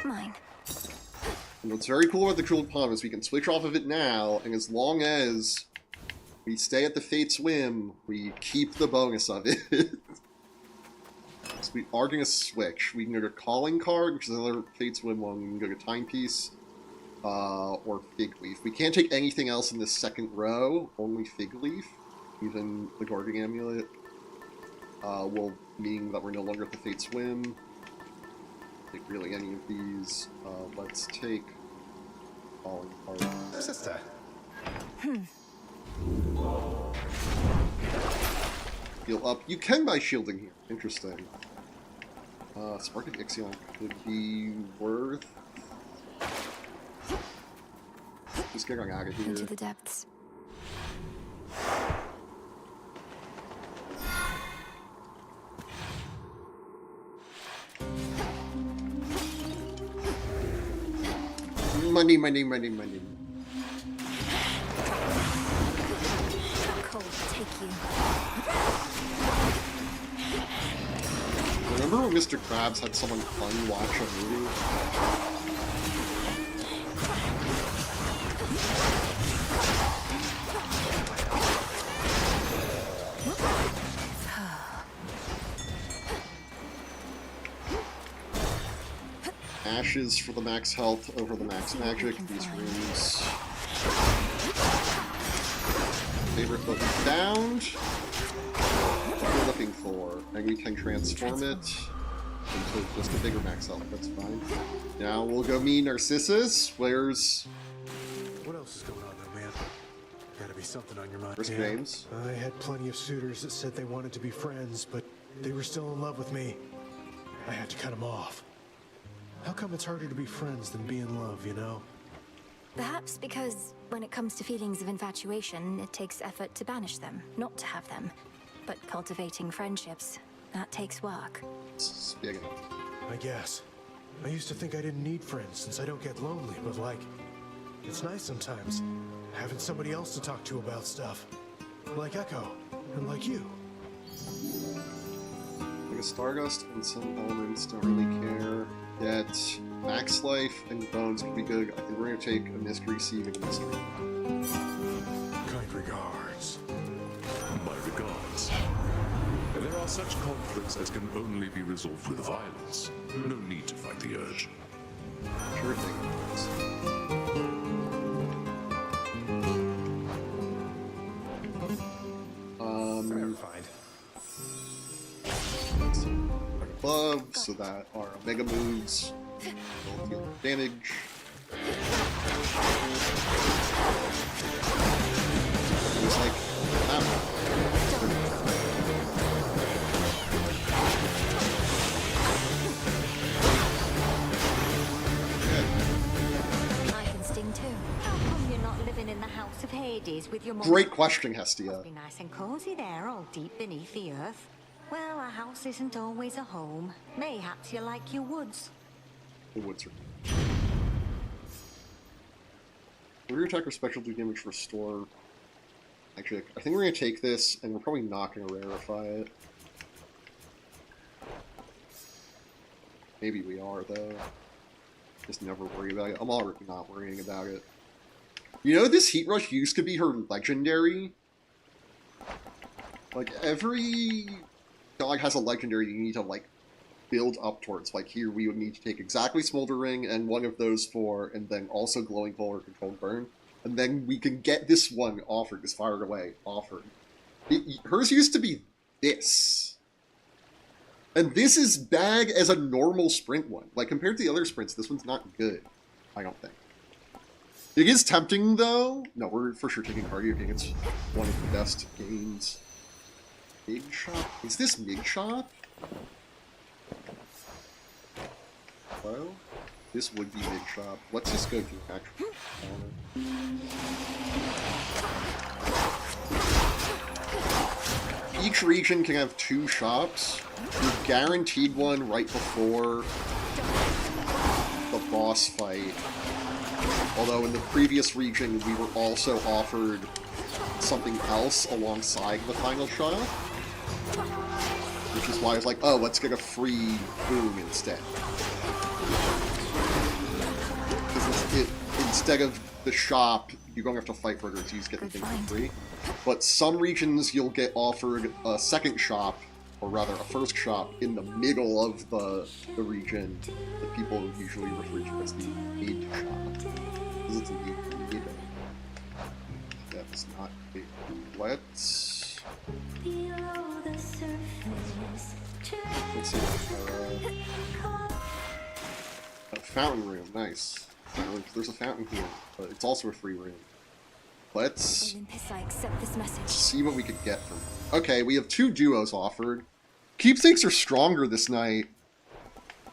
Mine. And what's very cool about the Cruel Palm is we can switch off of it now, and as long as we stay at the Fate's Whim, we keep the bonus of it. So we are going to switch. We can go to Calling Card, which is another Fate's Whim one. We can go to Timepiece, or Fig Leaf. We can't take anything else in this second row, only Fig Leaf. Even the Guarding Amulet will mean that we're no longer at the Fate's Whim. Take really any of these. Let's take Calling Card. Sister. Heal up. You can buy shielding here. Interesting. Spark of Ixion could be worth... Just get out of here. Into the depths. Money. Cold will take you. Remember when Mr. Krabs had someone fun watch a movie? Ashes for the max health over the max magic. These rooms. Favorite button found. What we're looking for. And we can transform it into just a bigger max health. That's fine. Now we'll go meet Narcissus. Where's... What else is going on though, man? Gotta be something on your mind. Where's James? I had plenty of suitors that said they wanted to be friends, but they were still in love with me. I had to cut them off. How come it's harder to be friends than be in love, you know? Perhaps because when it comes to feelings of infatuation, it takes effort to banish them, not to have them. But cultivating friendships, that takes work. Speaking. I guess. I used to think I didn't need friends since I don't get lonely, but like, it's nice sometimes having somebody else to talk to about stuff. Like Echo, and like you. Like a Stardust and some elements don't really care. Yet, Max Life and Bones could be good. I think we're going to take a Mystery Seed and a Mystery. Kind regards. My regards. There are such conflicts as can only be resolved with violence. No need to fight the urge. Sure thing. Verified. Above, so that our Omega moves will deal damage. It was like, I can sting too. How come you're not living in the House of Hades with your mom? Great question, Hestia. Must be nice and cozy there, all deep beneath the earth. Well, a house isn't always a home. Mayhaps you like your woods. The woods are. Rear attack or specialty damage restore. Actually, I think we're going to take this, and we're probably not going to rarefy it. Maybe we are, though. Just never worry about it. I'm already not worrying about it. You know, this Heat Rush used to be her legendary. Like, every dog has a legendary you need to, like, build up towards. Like, here we would need to take exactly Smoldering and one of those four, and then also Glowing Coal or Controlled Burn. And then we can get this one offered, this Fired Away offered. Hers used to be this. And this is bad as a normal sprint one. Like, compared to the other sprints, this one's not good. I don't think. It is tempting, though. No, we're for sure taking Cardio King. It's one of the best games. Mig Shop? Is this Mig Shop? Hello? This would be Mig Shop. Let's just go to actual counter. Each region can have 2 shops. You're guaranteed one right before the boss fight. Although in the previous region, we were also offered something else alongside the final shot. Which is why I was like, oh, let's get a free boom instead. Because instead of the shop, you don't have to fight for it, so you just get the thing for free. But some regions you'll get offered a second shop, or rather a first shop, in the middle of the region that people usually refer to as the aid shop. Because it's an aid. That's not a... Let's... Let's see. A fountain room, nice. There's a fountain here, but it's also a free room. Let's see what we could get from it. Okay, we have 2 duos offered. Keepsakes are stronger this night.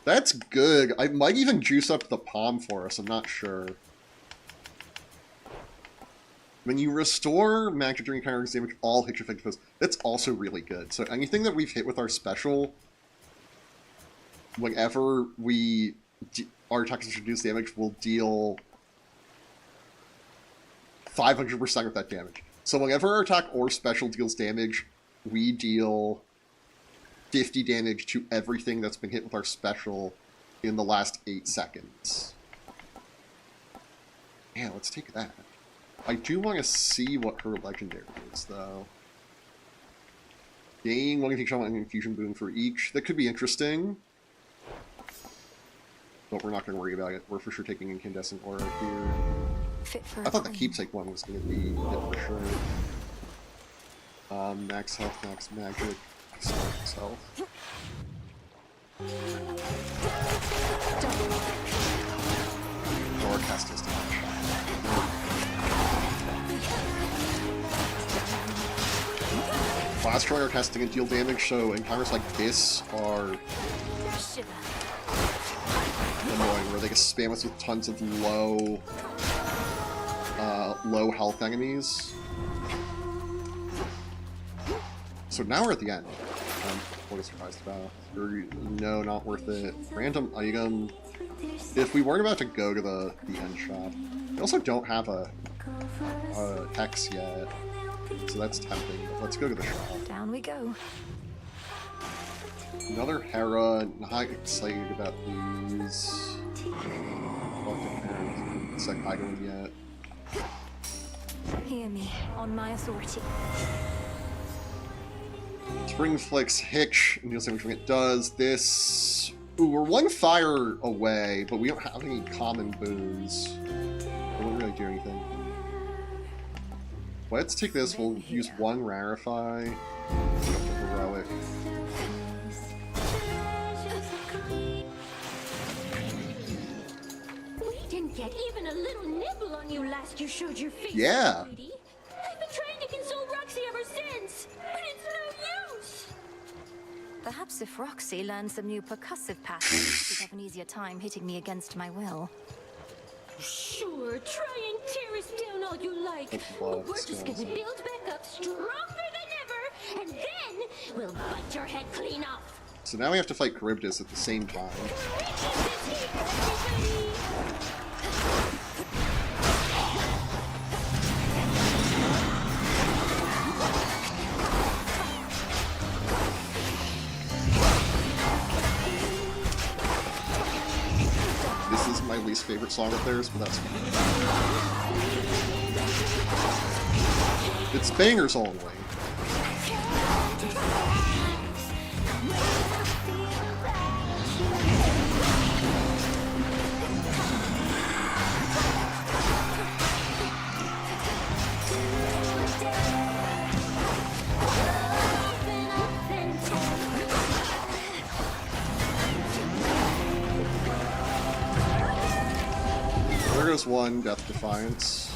That's good. I might even juice up the palm for us, I'm not sure. When you restore magic during counter damage, all hit effective foes. That's also really good. So anything that we've hit with our special, whenever our attacks reduce damage, will deal 500% of that damage. So whenever our attack or special deals damage, we deal 50 damage to everything that's been hit with our special in the last 8 seconds. Yeah, let's take that. I do want to see what her legendary is, though. Gain one confusion and infusion boon for each. That could be interesting. But we're not going to worry about it. We're for sure taking incandescent aura here. I thought the keepsake one was going to be it for sure. Max health, max magic, max health. Or cast his damage. Flash Destroyer casting and deal damage, so encounters like this are annoying, where they can spam us with tons of low health enemies. So now we're at the end. What is surprised about? No, not worth it. Random item. If we weren't about to go to the end shop, we also don't have a Hex yet. So that's tempting, but let's go to the shop. Down we go. Another Hera, not excited about these. It's like I don't yet. Hear me, on my authority. Spring Flicks Hitch, and deals damage when it does. This... Ooh, we're 1 fire away, but we don't have any common boons. We don't really do anything. Let's take this, we'll use 1 Rarify. Heroic. We didn't get even a little nibble on you last you showed your face. Yeah. Sweetie. I've been trying to console Roxy ever since, but it's no use. Perhaps if Roxy learned some new percussive patterns, she'd have an easier time hitting me against my will. Sure, try and tear us down all you like. But we're just gonna build back up stronger than ever, and then we'll bite your head clean off. So now we have to fight Charybdis at the same time. This is my least favorite song of theirs, but that's fine. It's bangers only. There goes 1 Death Defiance.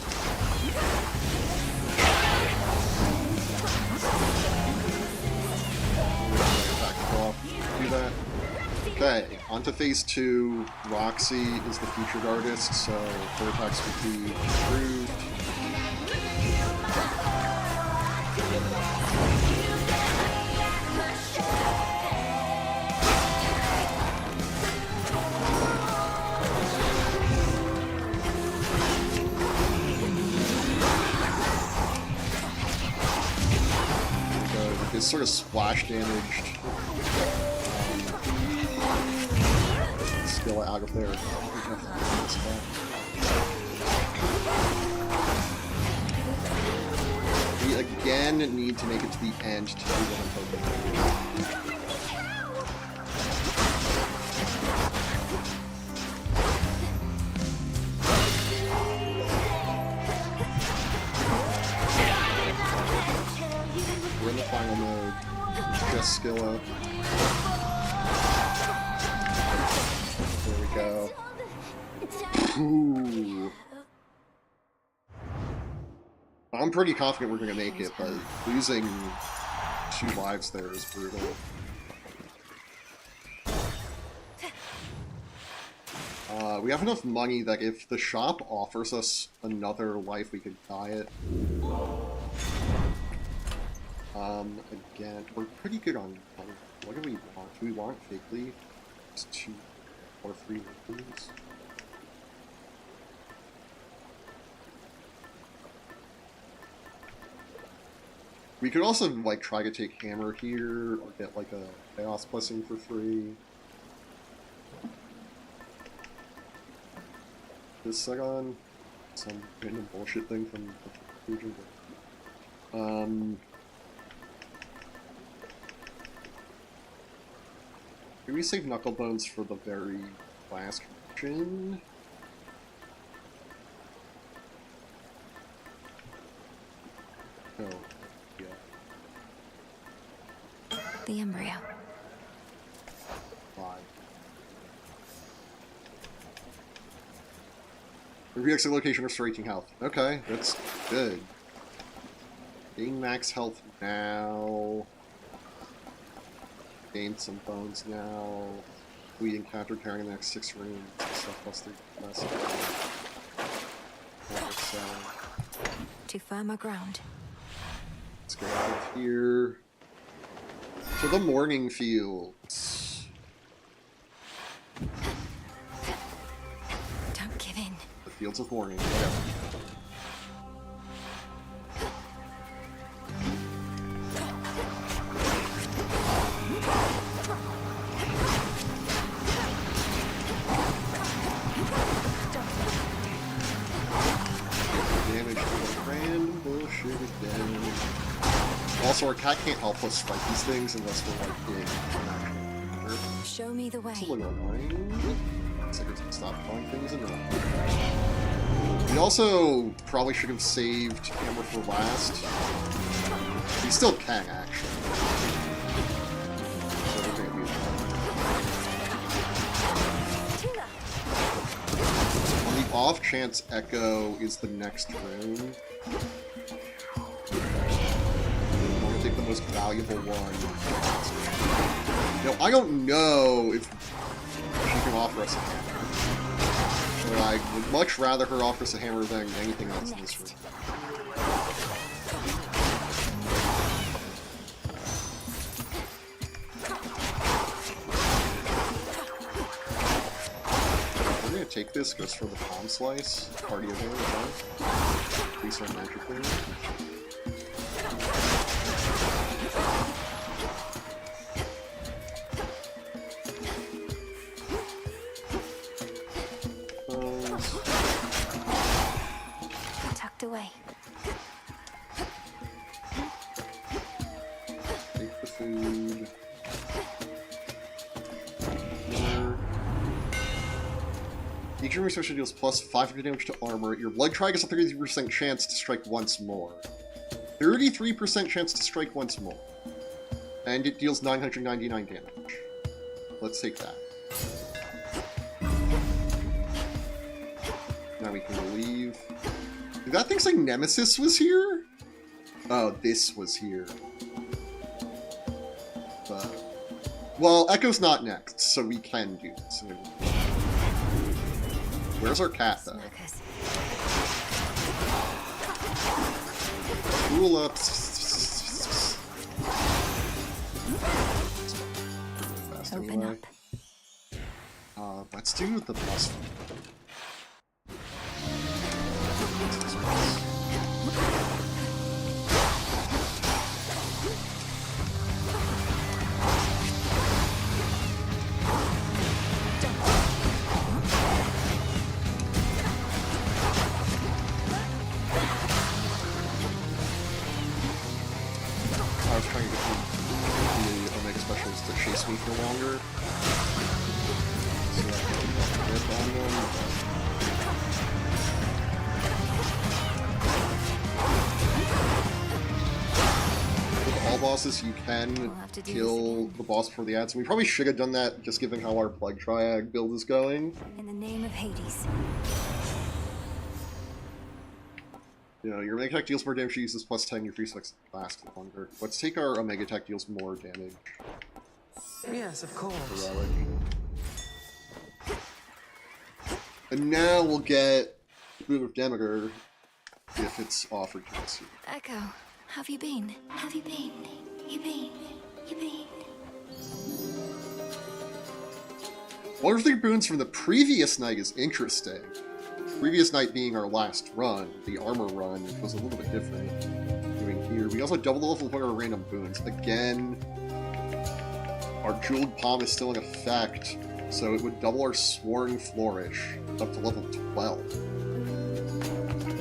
Do that. Okay, on to phase 2. Roxy is the featured artist, so her attacks would be improved. is sort of splash damaged. Skill out of there. We again need to make it to the end to do what I'm hoping. We're in the final mode. Just skill up. There we go. Ooh. I'm pretty confident we're gonna make it, but losing 2 lives there is brutal. We have enough money that if the shop offers us another life, we could buy it. Again, we're pretty good on money. What do we want? Do we want fake leaf? Just 2 or 3 weapons? We could also, like, try to take Hammer here, or get, like, a Chaos Blessing for free. This Segon? Some random bullshit thing from the region. Can we save Knucklebones for the very last region? No. The embryo. Why? Review exit location, restoring health. Okay, that's good. Gain max health now. Gain some bones now. We encounter carrying the next 6 rooms. Stuff plus 3 plus. To firmer ground. Let's get out of here. To the morning fields. Don't give in. The fields of morning, whatever. Damage to the brand bullshit again. Also, our cat can't help us fight these things unless we're like in action. Show me the way. It's a little annoying. It's like it's stop throwing things in there. We also probably should have saved Hammer for last. We still can, actually. So we're gonna do that. On the off chance Echo is the next room, the most valuable one. Now, I don't know if she can offer us a hammer, but I would much rather her offer us a hammer than anything else in this room. We're gonna take this just for the palm slice. Cardio damage, increase our magic there. Tucked away. Take the food. Each room special deals plus 500 damage to armor. Your blood tribe has a 33% chance to strike once more. 33% chance to strike once more. And it deals 999 damage. Let's take that. Now we can leave. Did that thing say Nemesis was here? Oh, this was here. Well, Echo's not next, so we can do this. Where's our cat, though? Cool up. Fast anyway. Let's do the plus one. trying to get the Omega Specials to chase me for longer. So I can rip on them. All bosses, you can kill the boss before the ads. We probably should have done that, just given how our Plague Triad build is going. In the name of Hades. You know, your Omega Attack deals more damage, uses plus 10, your free specs last longer. Let's take our Omega Attack deals more damage. Yes, of course. Heroic. And now we'll get Boon of Demigur if it's offered to us here. Echo, have you been? Have you been? You been? You been? One of the boons from the previous night is interesting. Previous night being our last run, the armor run, which was a little bit different. Doing here, we also double the level of one of our random boons. Again, our Jeweled Palm is still in effect, so it would double our Soaring Flourish up to level 12.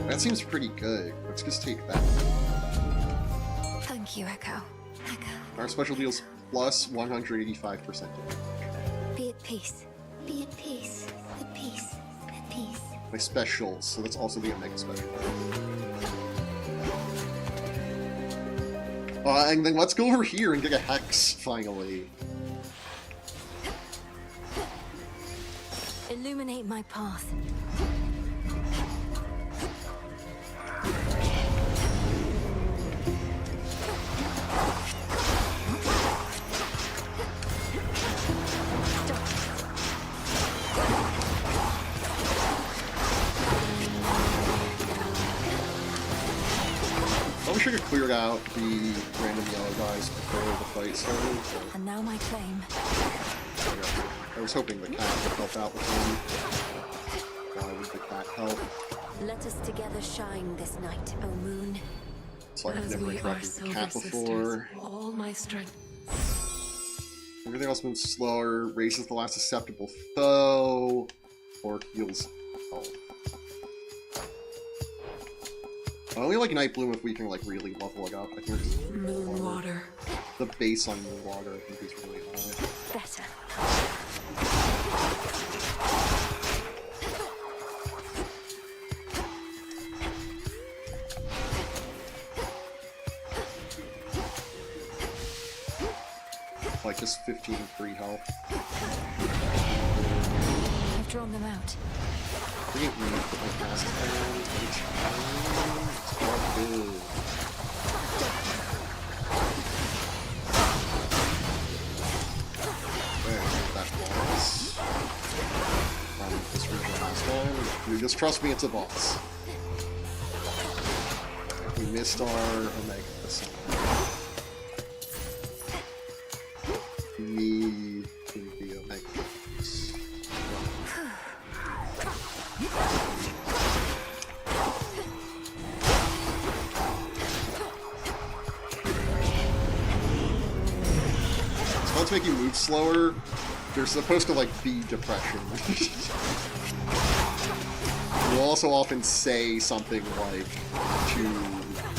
That seems pretty good. Let's just take that. Thank you, Echo. Echo. Our special deals plus 185% damage. Be at peace. Be at peace. At peace. At peace. My specials, so that's also the Omega special. And then let's go over here and get a Hex, finally. Illuminate my path. I wish I could clear out the random yellow guys before the fight started. And now my claim. I was hoping the cat would help out with him. Why would the cat help? Let us together shine this night, O moon. So I've never interacted with the cat before. All my strength. Everything else moves slower, raises the last susceptible foe, or heals health. I only like Night Bloom if we can like really level it up. I think it's Moon water. The base on Moon Water I think is really high. Better. Like just 15 free health. I've drawn them out. I think we need to put my cast down. It's all good. There, that boss. This region last time. You just trust me, it's a boss. We missed our Omega this time. Me in the Omega. To make you move slower, there's supposed to like be depression. You'll also often say something like to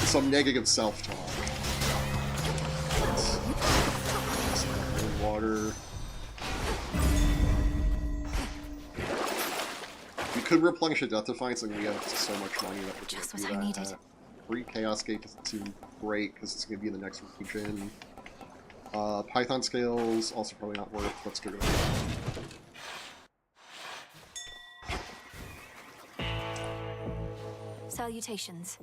some negative self-talk. Water. We could replenish a Death Defiance, and we have so much money that we just can what do I that. needed. Free Chaos Gate doesn't seem great because it's going to be in the next region. Python scales, also probably not worth. Let's do it. Salutations.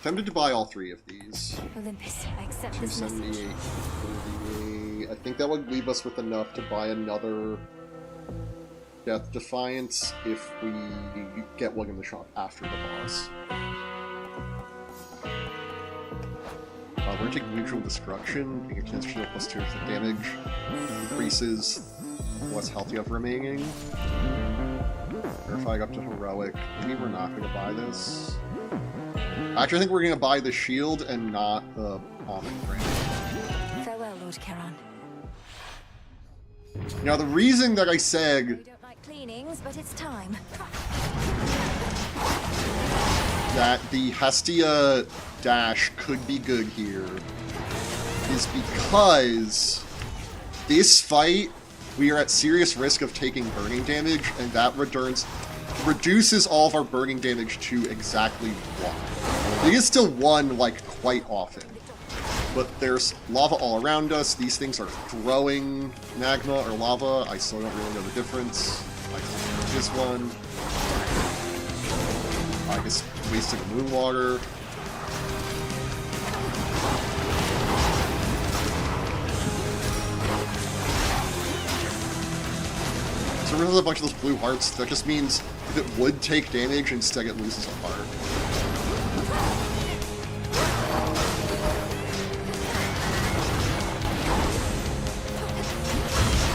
Tempted to buy all three of these. Olympus, I accept this message. 278. I think that would leave us with enough to buy another Death Defiance if we get one in the shop after the boss. We're going to take Mutual Destruction, being a chance to deal plus 2 for damage. Increases what's health you have remaining. Verifying up to Heroic. Maybe we're not going to buy this. Actually, I think we're going to buy the shield and not the pomegranate. Farewell, Lord Charon. Now, the reason that I said We don't like cleanings, but it's time. that the Hestia dash could be good here is because this fight, we are at serious risk of taking burning damage, and that reduces all of our burning damage to exactly 1. It is still 1, like, quite often. But there's lava all around us. These things are throwing magma or lava. I still don't really know the difference. I can this one. I guess wasting moon water. So there's a bunch of those blue hearts. That just means if it would take damage, instead it loses a heart.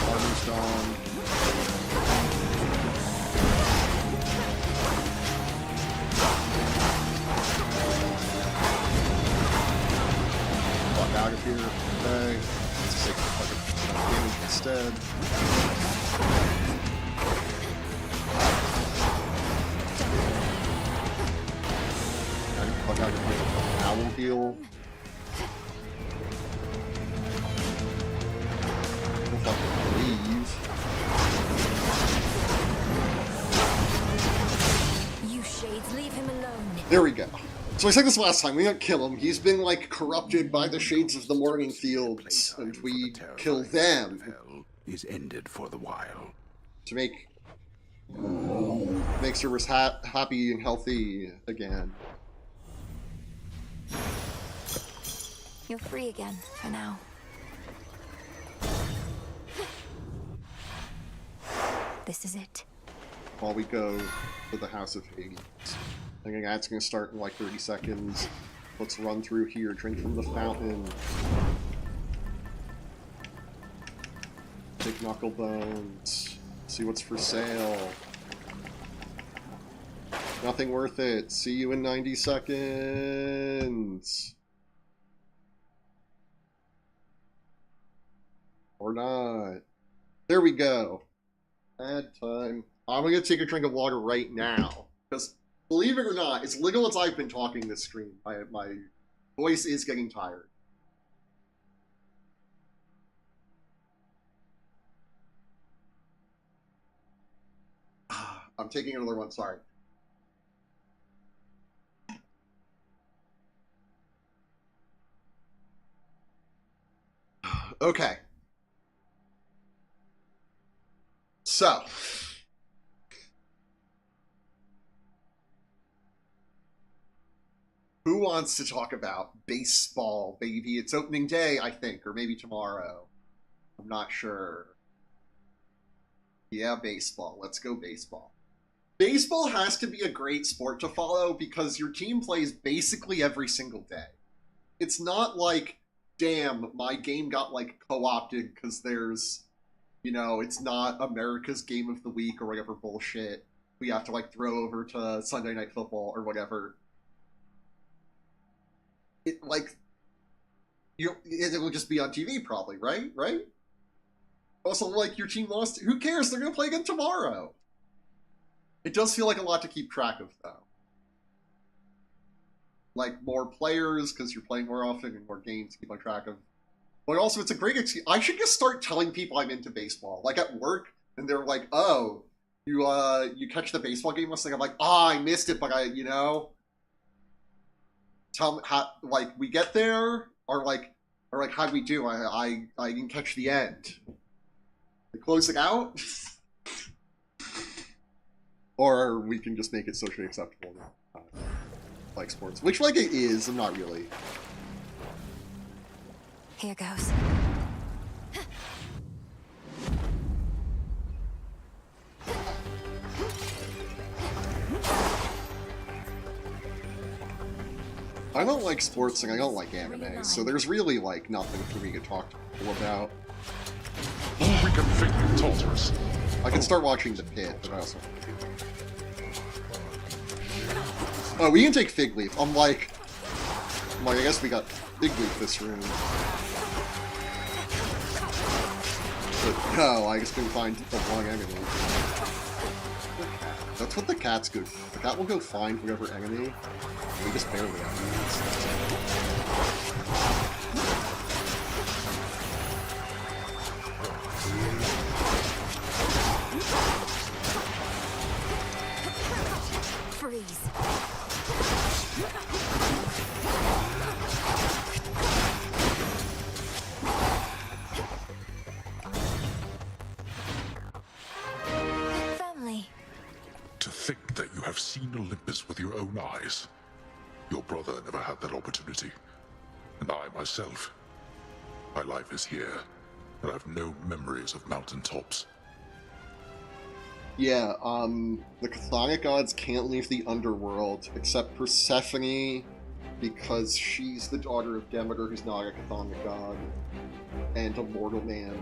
Armor's gone. Walk out of here. Okay. Let's take fucking damage instead. Fuck out of here. Owl heal. We'll fucking leave. You shades, leave him alone. There we go. So I said this last time, we don't kill him. He's been, like, corrupted by the shades of the morning fields, and we kill them. Is ended for the while. To make servers happy and healthy again. You're free again, for now. This is it. While we go to the House of Hades. I think that's going to start in like 30 seconds. Let's run through here, drink from the fountain. Take knuckle bones. See what's for sale. Nothing worth it. See you in 90 seconds. Or not. There we go. Ad time. I'm gonna take a drink of water right now. Because, believe it or not, it's little as I've been talking this stream. My voice is getting tired. I'm taking another one, sorry. Okay. So. Who wants to talk about baseball, baby? It's opening day, I think, or maybe tomorrow. I'm not sure. Yeah, baseball. Let's go baseball. Baseball has to be a great sport to follow because your team plays basically every single day. It's not like, damn, my game got, like, co-opted because there's, you know, it's not America's Game of the Week or whatever bullshit we have to, like, throw over to Sunday Night Football or whatever. It, like, it will just be on TV probably, right? Right? Also, like, your team lost. Who cares? They're going to play again tomorrow. It does feel like a lot to keep track of, though. Like, more players, because you're playing more often, and more games to keep on track of. But also, it's a great excuse. I should just start telling people I'm into baseball. Like, at work, and they're like, oh, you catch the baseball game last night? I'm like, I missed it, but you know. Tell me how, like, we get there, or how'd we do? I didn't catch the end. The closing out? Or we can just make it socially acceptable now. Like sports. Which, like, it is, I'm not really. Here goes. I don't like sports and I don't like anime, so there's really, like, nothing for me to talk to people about. Reconfigure Tartarus. I can start watching The Pit, but I also... Oh, we can take Fig Leaf. I'm like, I guess we got Fig Leaf this room. But no, I just couldn't find the wrong enemy. That's what the cat's good for. The cat will go find whatever enemy. We just barely have enemies. seen Olympus with your own eyes. Your brother never had that opportunity. And I myself. My life is here, and I have no memories of mountaintops. Yeah, the chthonic gods can't leave the underworld, except Persephone, because she's the daughter of Demeter, who's not a chthonic god, and a mortal man.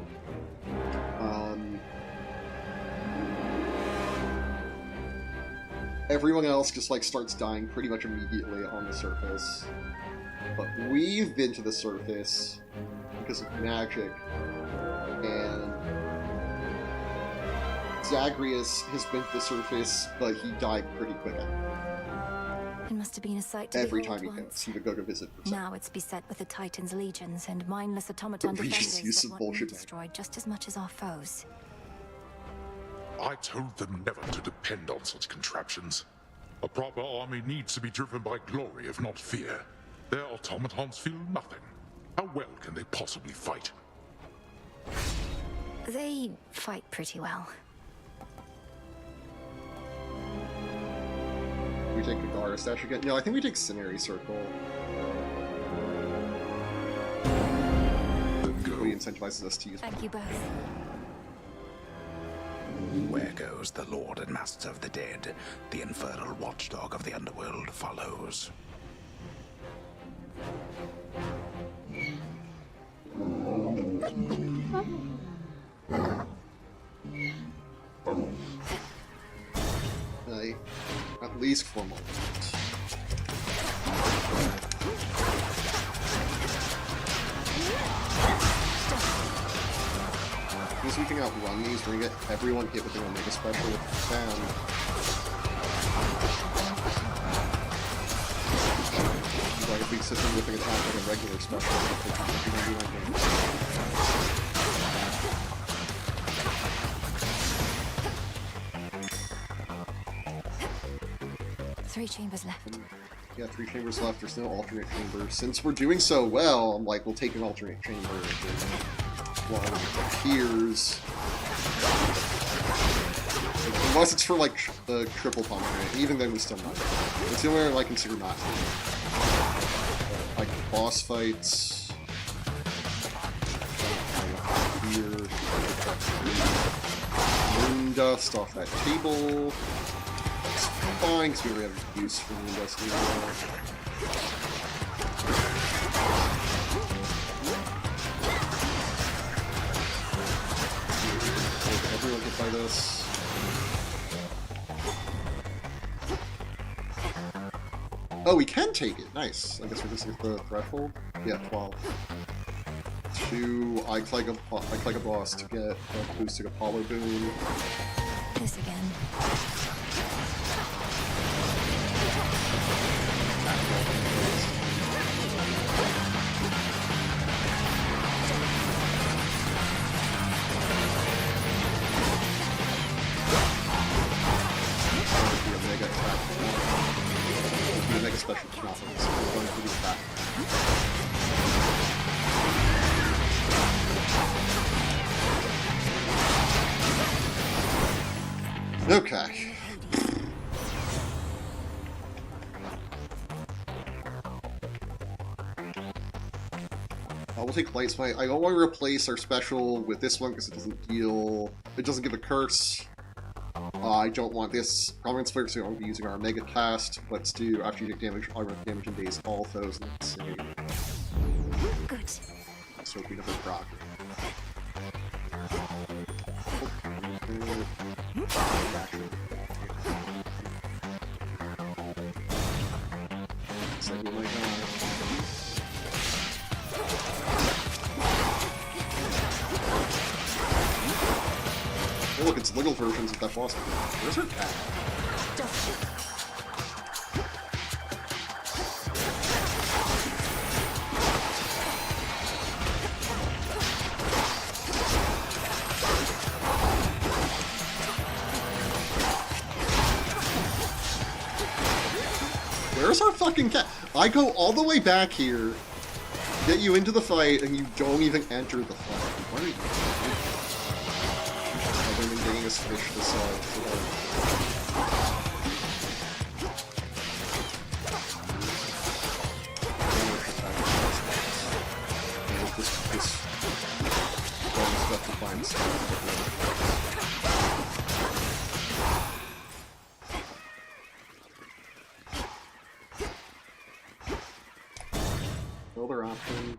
Everyone else just, like, starts dying pretty much immediately on the surface. But we've been to the surface because of magic, and Zagreus has been to the surface, but he died pretty quick. It must have been a sight to Every behold time he once. goes, he would go to visit Persephone. Now it's beset with the Titan's legions and mindless automaton Regis' defenders use that of want me bullshit. destroyed just as much as our foes. I told them never to depend on such contraptions. A proper army needs to be driven by glory, if not fear. Their automatons feel nothing. How well can they possibly fight? They fight pretty well. We take the Gara statue again? No, I think we take Scenery Circle. Really incentivizes us to use. Thank you both. Where goes the Lord and Master of the Dead? The infernal watchdog of the underworld follows. At least 4 more. Because we can outrun these, we're gonna get everyone hit with an Omega Special if we can. Like if we sit them with an attack like a regular special, if they can do Three chambers left. Yeah, 3 chambers left. There's no alternate chamber. Since we're doing so well, I'm like, we'll take an alternate chamber while it appears. Unless it's for, like, the triple pomegranate. Even then, we still not. It's the only one I consider not. Like, boss fights. Here. Moon dust off that table. Fine, because we already have use for the investigation. Everyone hit by this. Oh, we can take it! Nice. I guess we're just at the threshold? Yeah, 12. 2, I like a boss to get a boosted Apollo boon. This again. Special confidence. We're going to do that. Okay. We'll take Light Smite. I don't want to replace our special with this one because it doesn't deal. It doesn't give a curse. I don't want this Prominence Flare, so I won't be using our Mega Cast. Let's do, after you take damage, armor damage and base all foes. Let's see. Good. So we never proc. Oh, look, it's little versions of that boss. Where's her cat? Where's our fucking cat? I go all the way back here, get you into the fight, and you don't even enter the fight. What are you doing? I've been getting this fish to solve. this stuff to find stuff. Builder option.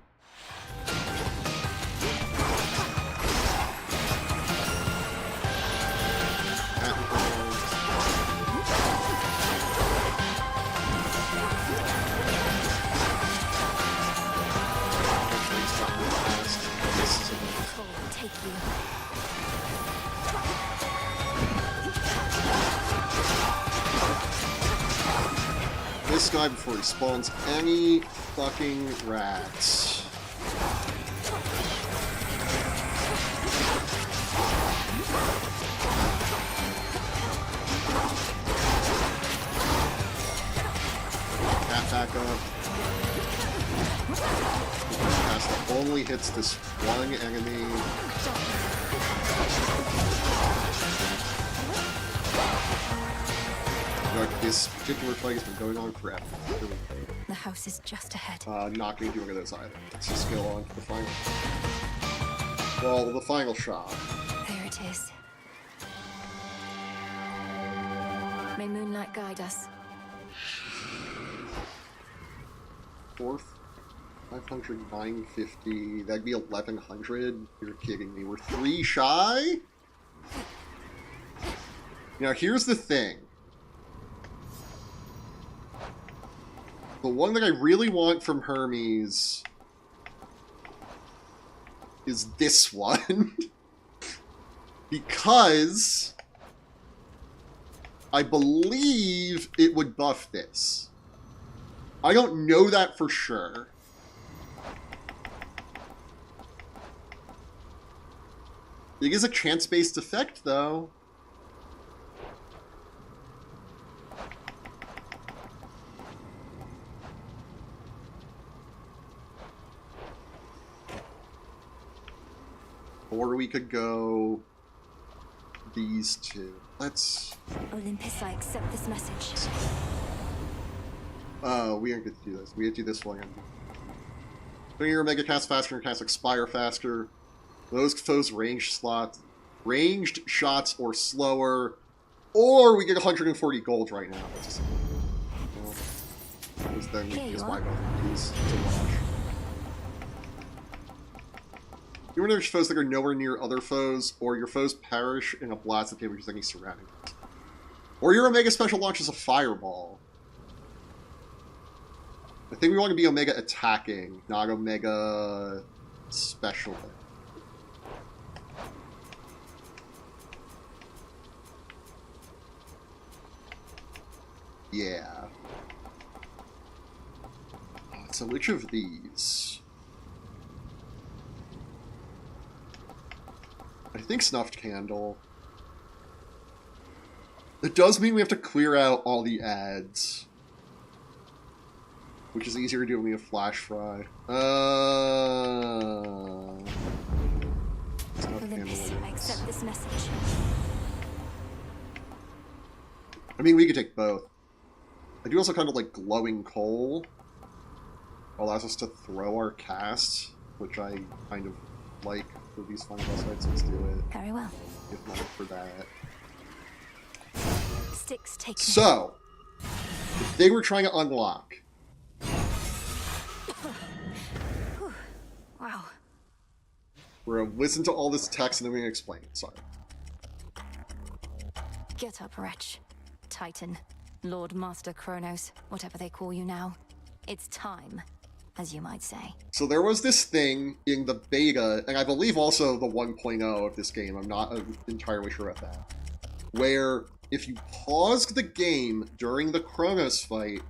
This guy before he spawns any fucking rats. Cat back up. Cast only hits this one enemy. Like, this particular fight has been going on forever. The house is just ahead. Not gonna do any of those either. Let's just go on to the final. Well, the final shot. There it is. May moonlight guide us. 4th, 500, 950. That'd be 1100. You're kidding me. We're 3 shy? Now, here's the thing. The one that I really want from Hermes is this one. Because I believe it would buff this. I don't know that for sure. It is a chance-based effect, though. Or we could go these two. Let's... Olympus, I accept this message. Oh, we aren't going to do this. We have to do this one. Doing your Omega cast faster and cast Expire faster. Those foes ranged shots or slower. Or we get 140 gold right now. Let's just... Because then we can use my abilities to launch. You want to foes that are nowhere near other foes, or your foes perish in a blast that damages any surrounding. Or your Omega special launches a fireball. I think we want to be Omega attacking, not Omega special. Yeah. So which of these? I think Snuffed Candle. It does mean we have to clear out all the ads. Which is easier to do when we have Flash Fry. Olympus, I accept this message. I mean, we could take both. I do also kind of like Glowing Coal. Allows us to throw our cast, which I kind of like for these final boss fights. Let's do it. Very well. Give money for that. Sticks taken. So, the thing we're trying to unlock. Wow. We're going to listen to all this text and then we're going to explain it. Sorry. Get up, wretch. Titan. Lord Master Kronos. Whatever they call you now. It's time, as you might say. So there was this thing in the beta, and I believe also the 1.0 of this game, I'm not entirely sure about that, where if you paused the game during the Kronos fight,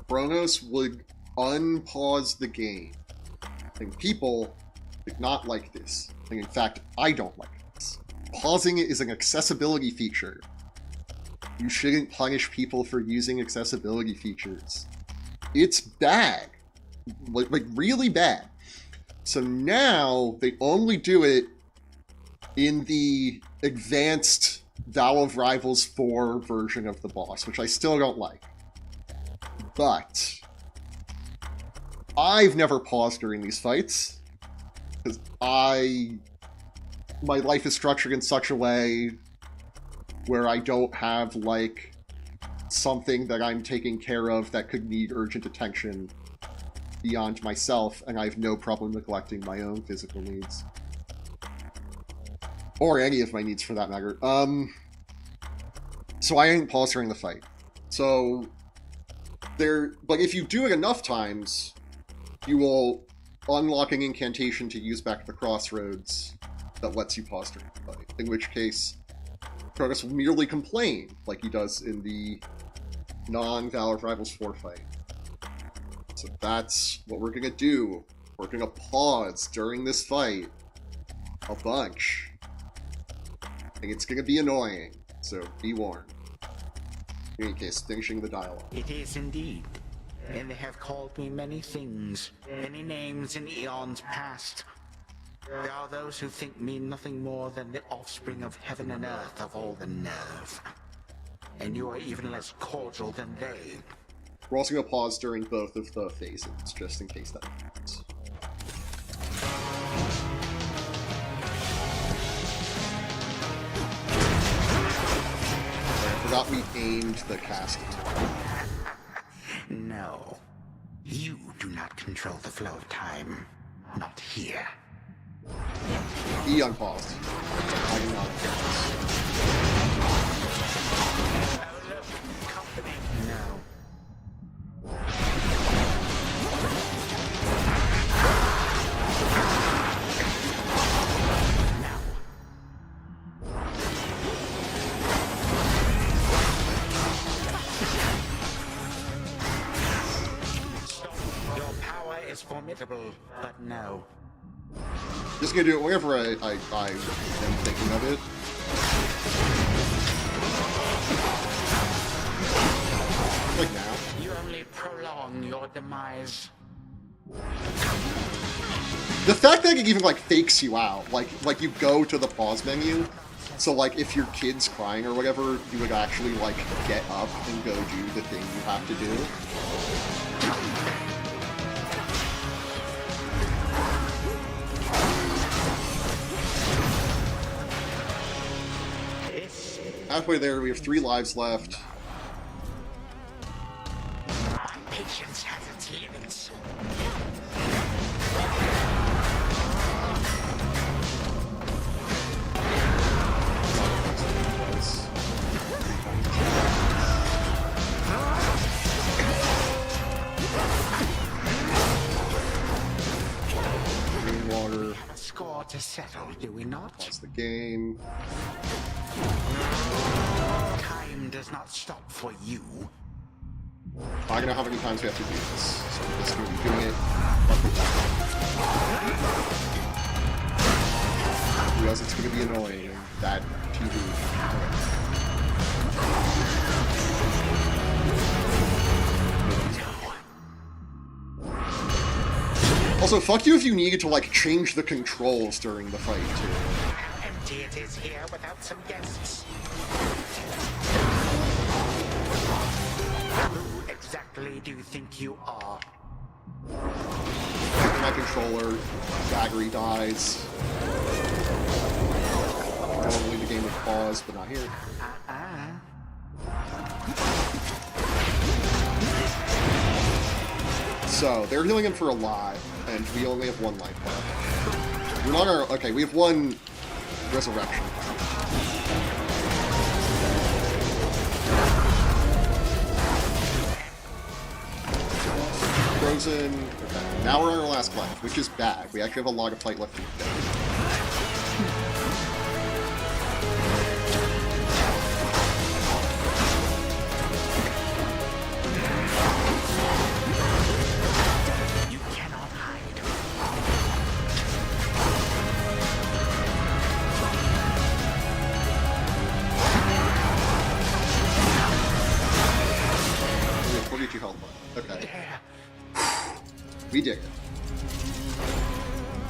Kronos would unpause the game. And people did not like this. And in fact, I don't like this. Pausing it is an accessibility feature. You shouldn't punish people for using accessibility features. It's bad. Like really bad. So now they only do it in the advanced Vow of Rivals 4 version of the boss, which I still don't like. But I've never paused during these fights. Because my life is structured in such a way where I don't have, like, something that I'm taking care of that could need urgent attention beyond myself, and I have no problem neglecting my own physical needs. Or any of my needs, for that matter. So I ain't paused during the fight. So, but if you do it enough times, you will unlock an incantation to use back at the crossroads that lets you pause during the fight. In which case, Kronos will merely complain, like he does in the non-Valor Rivals 4 fight. So that's what we're gonna do. We're gonna pause during this fight a bunch. And it's gonna be annoying, so be warned. In any case, finishing the dialogue. It is indeed. And they have called me many things, many names in eons past. There are those who think me nothing more than the offspring of heaven and earth of all the nerve. And you are even less cordial than they. We're also going to pause during both of the phases, just in case that happens. I forgot we aimed the casting. No. You do not control the flow of time. Not here. E unpaused. I do not unpause. No. Your power is formidable, but no. Just gonna do it whenever I am thinking of it. Like now. You only prolong your demise. The fact that it even, like, fakes you out, like you go to the pause menu, so, like, if your kid's crying or whatever, you would actually, like, get up and go do the thing you have to do. Halfway there, we have 3 lives left. My patience has its limits. Green water. We have a score to settle, do we not? Pause the game. Time does not stop for you. I don't know how many times we have to do this, so I'm just going to be doing it. Because it's going to be annoying, and that TV. Also, fuck you if you needed to, like, change the controls during the fight, too. How empty it is here without some guests. Who exactly do you think you are? My controller, Baggery dies. Normally the game would pause, but not here. So, they're healing him for a lot, and we only have 1 life left. We're not our... Okay, we have 1 resurrection. Frozen. Okay, now we're on our last life, which is bad. We actually have a lot of fight left to go. Okay. We did it.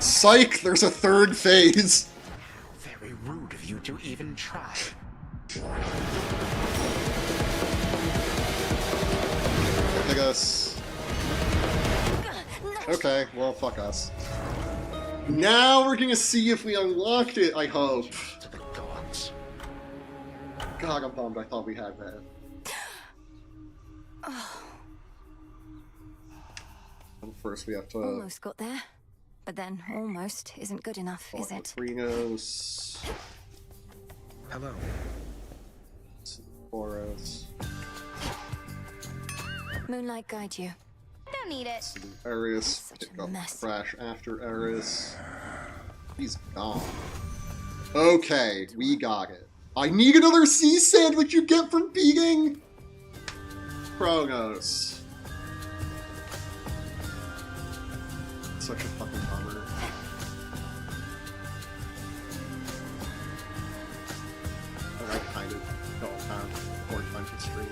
Psych! There's a 3rd phase! Very rude of you to even try. I guess. Okay, well, fuck us. Now we're gonna see if we unlocked it, I hope. God, I'm bummed. I thought we had that. And first we have to... Almost got there. But then almost isn't good enough, is it? Neutrinos. Hello. Boros. Moonlight guide you. Don't need it. Eris. Pick up Crash after Eris. He's gone. Okay, we got it. I need another sea sandwich you get from beating Kronos. Such a fucking bummer. I kind of don't have more time to stream.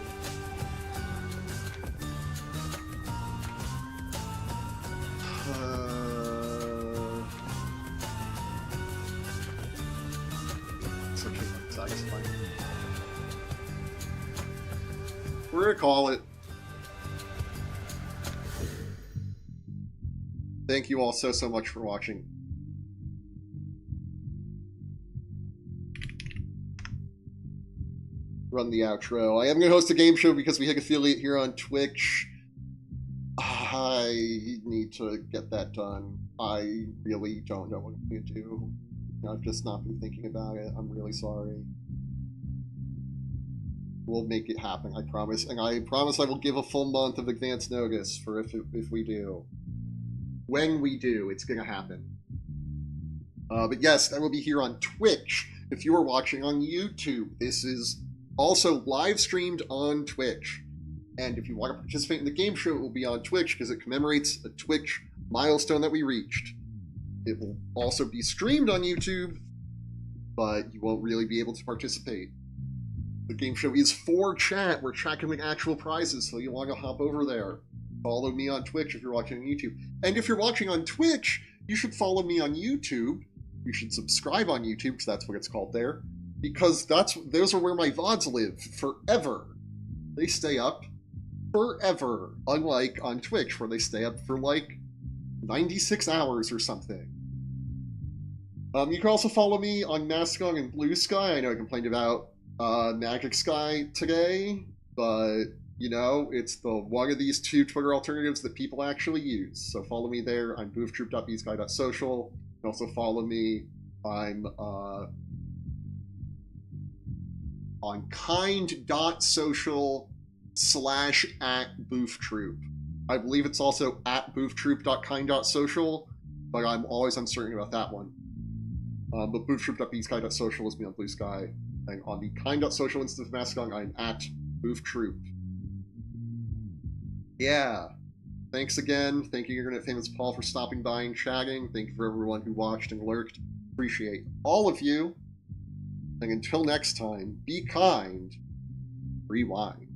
Such a satisfying. We're gonna call it. Thank you all so much for watching. Run the outro. I am going to host a game show because we have affiliate here on Twitch. I need to get that done. I really don't know what I'm going to do. I've just not been thinking about it. I'm really sorry. We'll make it happen, I promise. And I promise I will give a full month of advance notice for if we do. When we do, it's going to happen. But yes, I will be here on Twitch. If you are watching on YouTube, this is also live streamed on Twitch. And if you want to participate in the game show, it will be on Twitch because it commemorates a Twitch milestone that we reached. It will also be streamed on YouTube, but you won't really be able to participate. The game show is for chat. We're chat can win actual prizes, so you want to hop over there. Follow me on Twitch if you're watching on YouTube. And if you're watching on Twitch, you should follow me on YouTube. You should subscribe on YouTube, because that's what it's called there. Because those are where my VODs live forever. They stay up forever. Unlike on Twitch, where they stay up for like 96 hours or something. You can also follow me on Mastodon and Blue Sky. I know I complained about Magic Sky today, but you know, it's the one of these two Twitter alternatives that people actually use. So follow me there. I'm booftroop.bsky.social. You can also follow me. I'm on kind.social/@booftroop. I believe it's also @booftroop.kind.social, but I'm always uncertain about that one. But booftroop.bsky.social is me on Blue Sky. And on the kind.social instance of Mastodon, I'm @booftroop. Yeah. Thanks again. Thank you, Internet Famous Paul, for stopping by and chatting. Thank you for everyone who watched and lurked. Appreciate all of you. And until next time, be kind. Rewind.